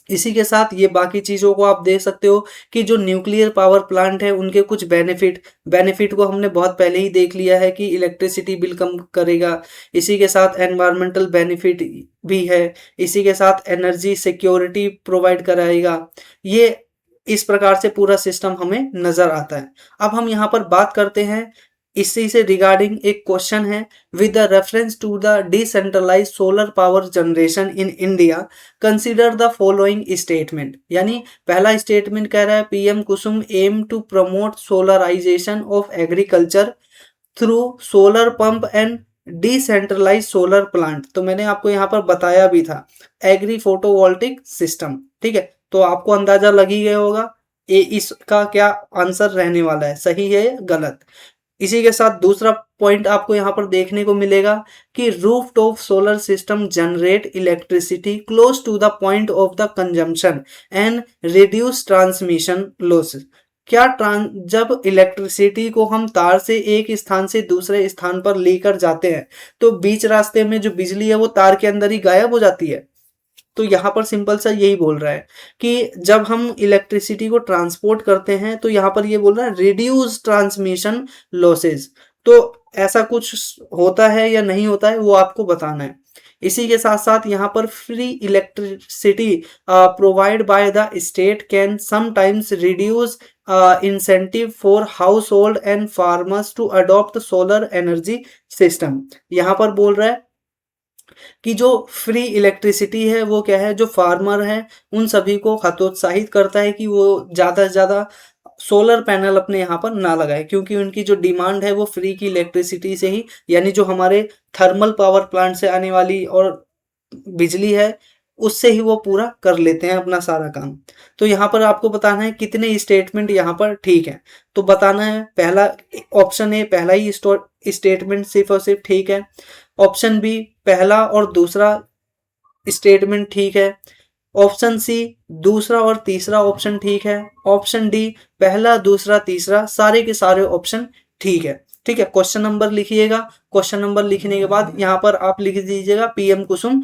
इसी के साथ ये बाकी चीज़ों को आप देख सकते हो कि जो न्यूक्लियर पावर प्लांट है उनके कुछ बेनिफिट को हमने बहुत पहले ही देख लिया है कि इलेक्ट्रिसिटी बिल कम करेगा। इसी के साथ एनवायरमेंटल बेनिफिट भी है। इसी के साथ एनर्जी सिक्योरिटी प्रोवाइड कराएगा। ये इस प्रकार से पूरा सिस्टम हमें नज़र आता है। अब हम यहाँ पर बात करते हैं इसी से रिगार्डिंग एक क्वेश्चन है with the reference to the decentralised solar power generation in India consider the following statement. यानी पहला स्टेटमेंट कह रहा है PM Kusum aim to promote solarisation of agriculture through solar pump and decentralise solar plant. तो मैंने आपको यहाँ पर बताया भी था एग्री फोटोवोल्टिक सिस्टम। ठीक है, तो आपको अंदाजा लग ही गया होगा ये इसका क्या आंसर रहने वाला है, सही है या गलत। इसी के साथ दूसरा पॉइंट आपको यहाँ पर देखने को मिलेगा कि roof top solar system generate electricity close to the point of the consumption and reduce transmission losses. जब इलेक्ट्रिसिटी को हम तार से एक स्थान से दूसरे स्थान पर लेकर जाते हैं तो बीच रास्ते में जो बिजली है वो तार के अंदर ही गायब हो जाती है। तो यहाँ पर सिंपल सा यही बोल रहा है कि जब हम इलेक्ट्रिसिटी को ट्रांसपोर्ट करते हैं तो यहाँ पर ये बोल रहा है रिड्यूस ट्रांसमिशन लॉसेस। तो ऐसा कुछ होता है या नहीं होता है वो आपको बताना है। इसी के साथ साथ यहाँ पर free electricity provide by the state can sometimes reduce incentive for household and farmers to adopt solar energy system. यहाँ पर बोल रहा है कि जो फ्री इलेक्ट्रिसिटी है वो क्या है, जो फार्मर है उन सभी को हतोत्साहित करता है कि वो ज़्यादा से ज़्यादा सोलर पैनल अपने यहाँ पर ना लगाए, क्योंकि उनकी जो डिमांड है वो फ्री की इलेक्ट्रिसिटी से ही, यानी जो हमारे थर्मल पावर प्लांट से आने वाली और बिजली है उससे ही वो पूरा कर लेते हैं अपना सारा काम। तो यहाँ पर आपको बताना है कितने स्टेटमेंट यहाँ पर ठीक है। तो बताना है पहला ऑप्शन ए पहला ही स्टेटमेंट सिर्फ और सिर्फ ठीक है। ऑप्शन बी पहला और दूसरा स्टेटमेंट ठीक है। ऑप्शन सी दूसरा और तीसरा ऑप्शन ठीक है। ऑप्शन डी पहला दूसरा तीसरा सारे के सारे ऑप्शन ठीक है। ठीक है, क्वेश्चन नंबर लिखिएगा। क्वेश्चन नंबर लिखने के बाद यहाँ पर आप लिख दीजिएगा पीएम कुसुम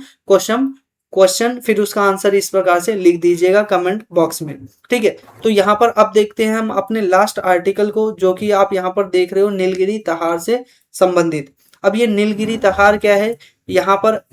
क्वेश्चन, फिर उसका आंसर इस प्रकार से लिख दीजिएगा कमेंट बॉक्स में। ठीक है, तो यहाँ पर अब देखते हैं हम अपने लास्ट आर्टिकल को, जो कि आप यहाँ पर देख रहे हो नीलगिरी तहार से संबंधित। अब ये नीलगिरी तहार क्या है, यहाँ पर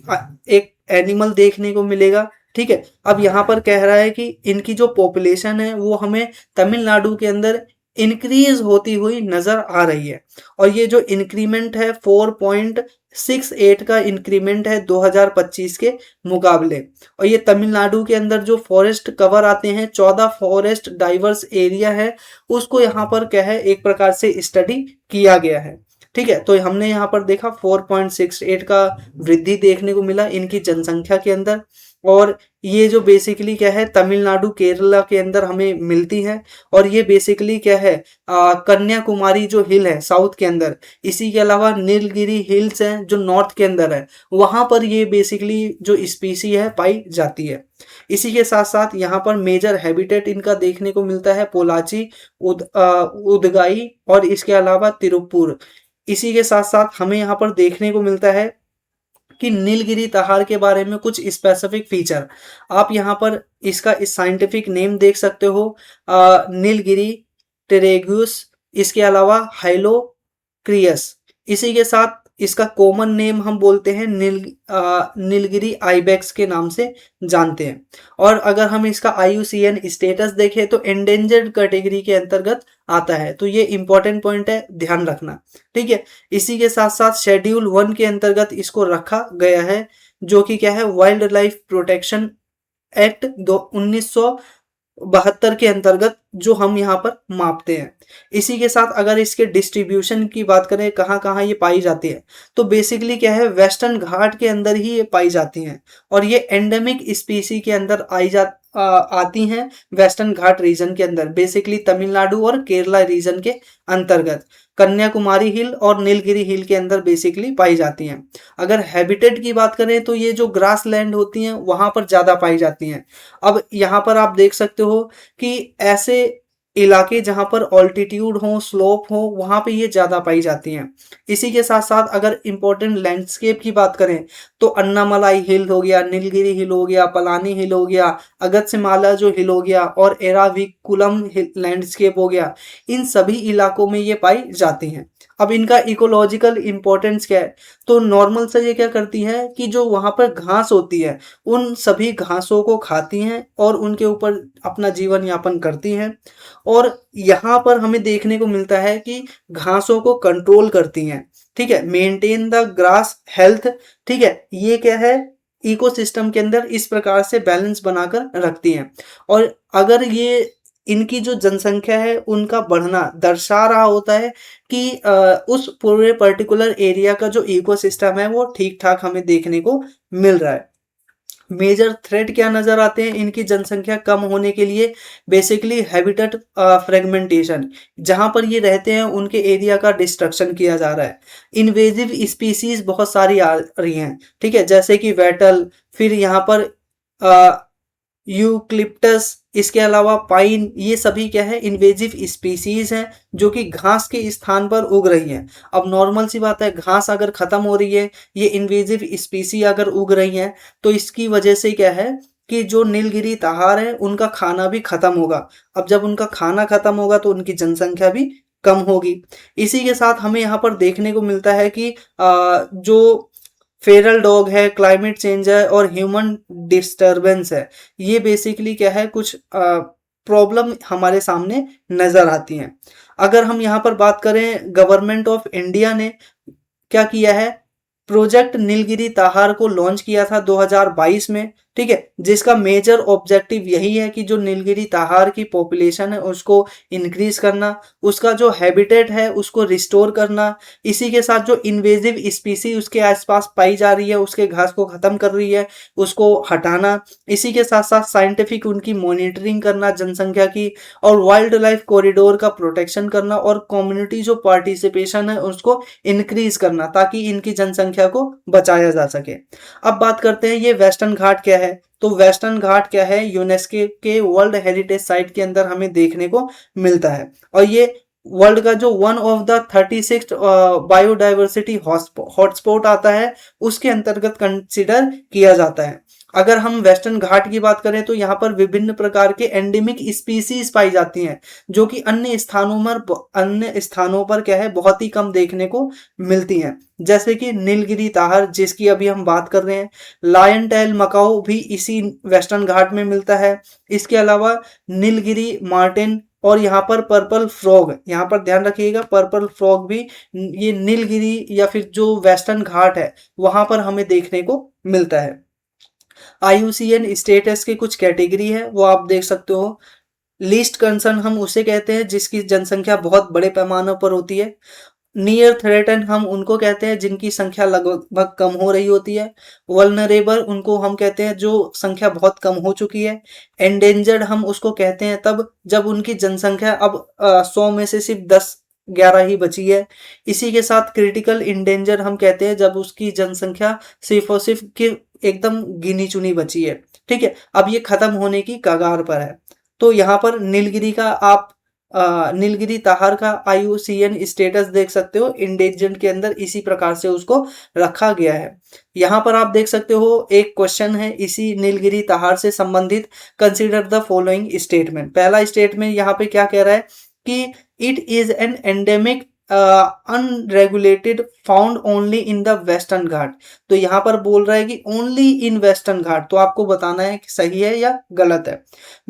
एक एनिमल देखने को मिलेगा। ठीक है, अब यहाँ पर कह रहा है कि इनकी जो पॉपुलेशन है वो हमें तमिलनाडु के अंदर इंक्रीज होती हुई नजर आ रही है, और ये जो इंक्रीमेंट है 4.68 का इंक्रीमेंट है 2025 के मुकाबले। और ये तमिलनाडु के अंदर जो फॉरेस्ट कवर आते हैं 14 फॉरेस्ट डाइवर्स एरिया है उसको यहाँ पर क्या है एक प्रकार से स्टडी किया गया है। ठीक है, तो हमने यहाँ पर देखा 4.68 का वृद्धि देखने को मिला इनकी जनसंख्या के अंदर, और ये जो बेसिकली क्या है तमिलनाडु केरला के अंदर हमें मिलती है। और ये बेसिकली क्या है कन्याकुमारी जो हिल है साउथ के अंदर, इसी के अलावा नीलगिरी हिल्स हैं जो नॉर्थ के अंदर है, वहां पर ये बेसिकली जो स्पीसी है पाई जाती है। इसी के साथ साथ यहाँ पर मेजर हैबिटेट इनका देखने को मिलता है पोलाची, उदगाई और इसके अलावा तिरुपुर। इसी के साथ साथ हमें यहाँ पर देखने को मिलता है कि नीलगिरी तहार के बारे में कुछ स्पेसिफिक फीचर आप यहाँ पर इसका इस साइंटिफिक नेम देख सकते हो, नीलगिरी टेरेग्यूस, इसके अलावा हाइलोक्रियस। इसी के साथ इसका कॉमन नेम हम बोलते हैं नीलगिरी आइबेक्स के नाम से जानते हैं। और अगर हम इसका IUCN स्टेटस देखें तो एंडेंजर्ड कैटेगरी के अंतर्गत आता है, तो ये इंपॉर्टेंट पॉइंट है, ध्यान रखना। ठीक है, इसी के साथ साथ शेड्यूल 1 के अंतर्गत इसको रखा गया है, जो कि क्या है वाइल्ड लाइफ प्रोटेक्शन एक्ट 1972 के अंतर्गत जो हम यहाँ पर मापते हैं। इसी के साथ अगर इसके डिस्ट्रीब्यूशन की बात करें कहाँ कहाँ ये पाई जाती है, तो बेसिकली क्या है वेस्टर्न घाट के अंदर ही ये पाई जाती हैं, और ये एंडेमिक स्पीसी के अंदर आती हैं वेस्टर्न घाट रीजन के अंदर, बेसिकली तमिलनाडु और केरला रीजन के अंतर्गत कन्याकुमारी हिल और नीलगिरी हिल के अंदर बेसिकली पाई जाती हैं। अगर हैबिटेट की बात करें तो ये जो ग्रास लैंड होती हैं वहां पर ज्यादा पाई जाती हैं। अब यहाँ पर आप देख सकते हो कि ऐसे इलाके जहां पर ऑल्टीट्यूड हो, स्लोप हो, वहां पे ये ज्यादा पाई जाती हैं। इसी के साथ साथ अगर इंपॉर्टेंट लैंडस्केप की बात करें तो अन्नामलाई हिल हो गया, नीलगिरी हिल हो गया, पलानी हिल हो गया, अगस्त्यमाला जो हिल हो गया और एराविकुलम लैंडस्केप हो गया, इन सभी इलाकों में ये पाई जाती हैं। अब इनका इकोलॉजिकल इंपॉर्टेंस क्या है, तो नॉर्मल से ये क्या करती है कि जो वहां पर घास होती है उन सभी घासों को खाती हैं और उनके ऊपर अपना जीवन यापन करती हैं। और यहाँ पर हमें देखने को मिलता है कि घासों को कंट्रोल करती हैं, ठीक है, मेंटेन द ग्रास हेल्थ, ठीक है, ये क्या है, इकोसिस्टम के अंदर इस प्रकार से बैलेंस बनाकर रखती हैं। और अगर ये इनकी जो जनसंख्या है उनका बढ़ना दर्शा रहा होता है कि उस पूरे पर्टिकुलर एरिया का जो इकोसिस्टम है वो ठीक ठाक हमें देखने को मिल रहा है। मेजर थ्रेट क्या नजर आते हैं इनकी जनसंख्या कम होने के लिए, बेसिकली हैबिटेट फ्रेगमेंटेशन, जहां पर ये रहते हैं उनके एरिया का डिस्ट्रक्शन किया जा रहा है। इन्वेजिव स्पीसीज बहुत सारी आ रही हैं, ठीक है, जैसे कि वेटल, फिर यहाँ पर यूक्लिप्टस, इसके अलावा पाइन, ये सभी क्या है, इन्वेजिव स्पीसीज हैं जो कि घास के स्थान पर उग रही हैं। अब नॉर्मल सी बात है, घास अगर खत्म हो रही है, ये इन्वेजिव स्पीसी अगर उग रही हैं, तो इसकी वजह से क्या है कि जो नीलगिरी ताहार है उनका खाना भी खत्म होगा। अब जब उनका खाना खत्म होगा तो उनकी जनसंख्या भी कम होगी। इसी के साथ हमें यहाँ पर देखने को मिलता है कि जो फेरल डॉग है, क्लाइमेट चेंज है और ह्यूमन डिस्टरबेंस है, ये बेसिकली क्या है, कुछ प्रॉब्लम हमारे सामने नजर आती हैं। अगर हम यहाँ पर बात करें, गवर्नमेंट ऑफ इंडिया ने क्या किया है, प्रोजेक्ट नीलगिरी ताहार को लॉन्च किया था 2022 में, ठीक है, जिसका मेजर ऑब्जेक्टिव यही है कि जो नीलगिरी ताहार की पॉपुलेशन है उसको इंक्रीज करना, उसका जो हैबिटेट है उसको रिस्टोर करना, इसी के साथ जो इन्वेजिव स्पीसी उसके आसपास पाई जा रही है उसके घास को खत्म कर रही है उसको हटाना, इसी के साथ साथ साइंटिफिक उनकी मॉनिटरिंग करना जनसंख्या की, और वाइल्ड लाइफ कॉरिडोर का प्रोटेक्शन करना और कम्युनिटी जो पार्टिसिपेशन है उसको इंक्रीज करना ताकि इनकी जनसंख्या को बचाया जा सके। अब बात करते हैं ये वेस्टर्न घाट क्या है। तो वेस्टर्न घाट क्या है, यूनेस्को के वर्ल्ड हेरिटेज साइट के अंदर हमें देखने को मिलता है और ये वर्ल्ड का जो one of the 36 biodiversity hotspot आता है उसके अंतर्गत कंसिडर किया जाता है। अगर हम वेस्टर्न घाट की बात करें तो यहाँ पर विभिन्न प्रकार के एंडेमिक स्पीसीज पाई जाती हैं जो कि अन्य स्थानों पर क्या है बहुत ही कम देखने को मिलती हैं, जैसे कि नीलगिरी ताहर जिसकी अभी हम बात कर रहे हैं, लायन टेल मकाओ भी इसी वेस्टर्न घाट में मिलता है, इसके अलावा नीलगिरी मार्टिन और यहाँ पर पर्पल फ्रॉग, यहाँ पर ध्यान रखिएगा पर्पल फ्रॉग भी ये नीलगिरी या फिर जो वेस्टर्न घाट है वहां पर हमें देखने को मिलता है। IUCN स्टेटस की कुछ कैटेगरी है वो आप देख सकते हो। लीस्ट कंसर्न हम उसे कहते हैं जिसकी जनसंख्या बहुत बड़े पैमाने पर होती है। नियर थ्रेटन हम उनको कहते हैं जिनकी संख्या लगभग कम हो रही होती है। वल्नरेबल उनको हम कहते हैं जो संख्या बहुत कम हो चुकी है। एंडेंजर्ड हम उसको कहते हैं तब जब उनकी जनसंख्या अब 100 में से सिर्फ 10-11 ही बची है। इसी के साथ क्रिटिकल इंडेंजर हम कहते हैं जब उसकी जनसंख्या सिर्फ और सिर्फ की एकदम गिनी चुनी बची है, ठीक है, अब ये खत्म होने की कगार पर है। तो यहाँ पर नीलगिरी का आप नीलगिरी ताहार का IUCN स्टेटस देख सकते हो, इंडेंजर्ड के अंदर इसी प्रकार से उसको रखा गया है। यहाँ पर आप देख सकते हो एक क्वेश्चन है इसी नीलगिरी ताहार से संबंधित, कंसीडर द फॉलोइंग स्टेटमेंट। पहला स्टेटमेंट यहाँ पे क्या कह रहा है कि it is an endemic unregulated found only in the western Ghat. तो यहाँ पर बोल रहा है कि ओनली इन वेस्टर्न घाट, तो आपको बताना है कि सही है या गलत है।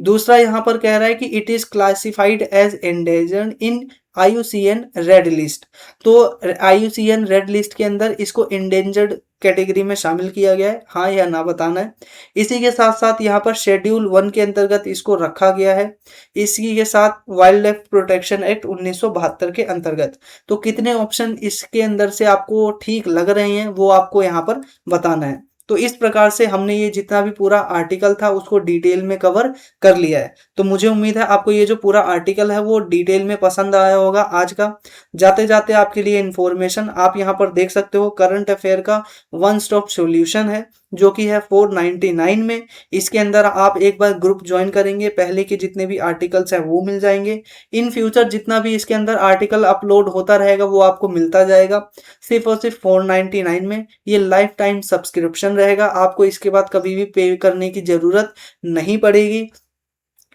दूसरा यहाँ पर कह रहा है कि it is classified as endangered in IUCN red list. तो IUCN रेड लिस्ट के अंदर इसको इंडेंजर्ड कैटेगरी में शामिल किया गया है, हाँ या ना बताना है। इसी के साथ साथ यहाँ पर शेड्यूल 1 के अंतर्गत इसको रखा गया है, इसी के साथ वाइल्ड लाइफ प्रोटेक्शन एक्ट 1972 के अंतर्गत। तो कितने ऑप्शन इसके अंदर से आपको ठीक लग रहे हैं वो आपको यहाँ पर बताना है। तो इस प्रकार से हमने ये जितना भी पूरा आर्टिकल था उसको डिटेल में कवर कर लिया है। तो मुझे उम्मीद है आपको ये जो पूरा आर्टिकल है वो डिटेल में पसंद आया होगा आज का। जाते जाते आपके लिए इन्फॉर्मेशन आप यहाँ पर देख सकते हो, करंट अफेयर का वन स्टॉप सॉल्यूशन है। जो कि है 499 में। इसके अंदर आप एक बार ग्रुप ज्वाइन करेंगे, पहले के जितने भी आर्टिकल्स हैं वो मिल जाएंगे। इन फ्यूचर जितना भी इसके अंदर आर्टिकल अपलोड होता रहेगा वो आपको मिलता जाएगा, सिर्फ और सिर्फ 499 में। ये लाइफ टाइम सब्सक्रिप्शन रहेगा, आपको इसके बाद कभी भी पे करने की ज़रूरत नहीं पड़ेगी।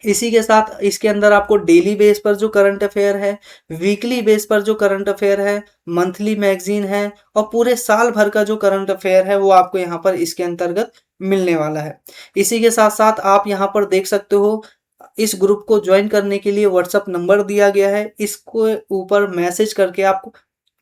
इसी के साथ इसके अंदर आपको डेली बेस पर जो करंट अफेयर है, वीकली बेस पर जो करंट अफेयर है, मंथली मैगजीन है और पूरे साल भर का जो करंट अफेयर है वो आपको यहाँ पर इसके अंतर्गत मिलने वाला है। इसी के साथ साथ आप यहाँ पर देख सकते हो, इस ग्रुप को ज्वाइन करने के लिए व्हाट्सअप नंबर दिया गया है, इसको ऊपर मैसेज करके आप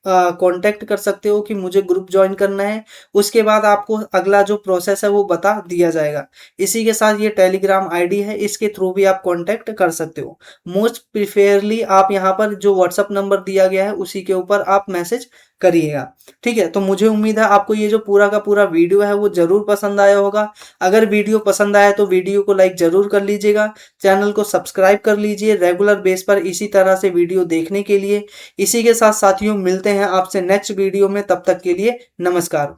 कांटेक्ट कर सकते हो कि मुझे ग्रुप ज्वाइन करना है। उसके बाद आपको अगला जो प्रोसेस है वो बता दिया जाएगा। इसी के साथ ये टेलीग्राम आईडी है, इसके थ्रू भी आप कांटेक्ट कर सकते हो। मोस्ट प्रिफेयरली आप यहाँ पर जो व्हाट्सअप नंबर दिया गया है उसी के ऊपर आप मैसेज करिएगा। ठीक है, तो मुझे उम्मीद है आपको ये जो पूरा का पूरा वीडियो है वो जरूर पसंद आया होगा। अगर वीडियो पसंद आया तो वीडियो को लाइक जरूर कर लीजिएगा, चैनल को सब्सक्राइब कर लीजिए रेगुलर बेस पर इसी तरह से वीडियो देखने के लिए। इसी के साथ साथियों मिलते हैं आपसे नेक्स्ट वीडियो में, तब तक के लिए नमस्कार।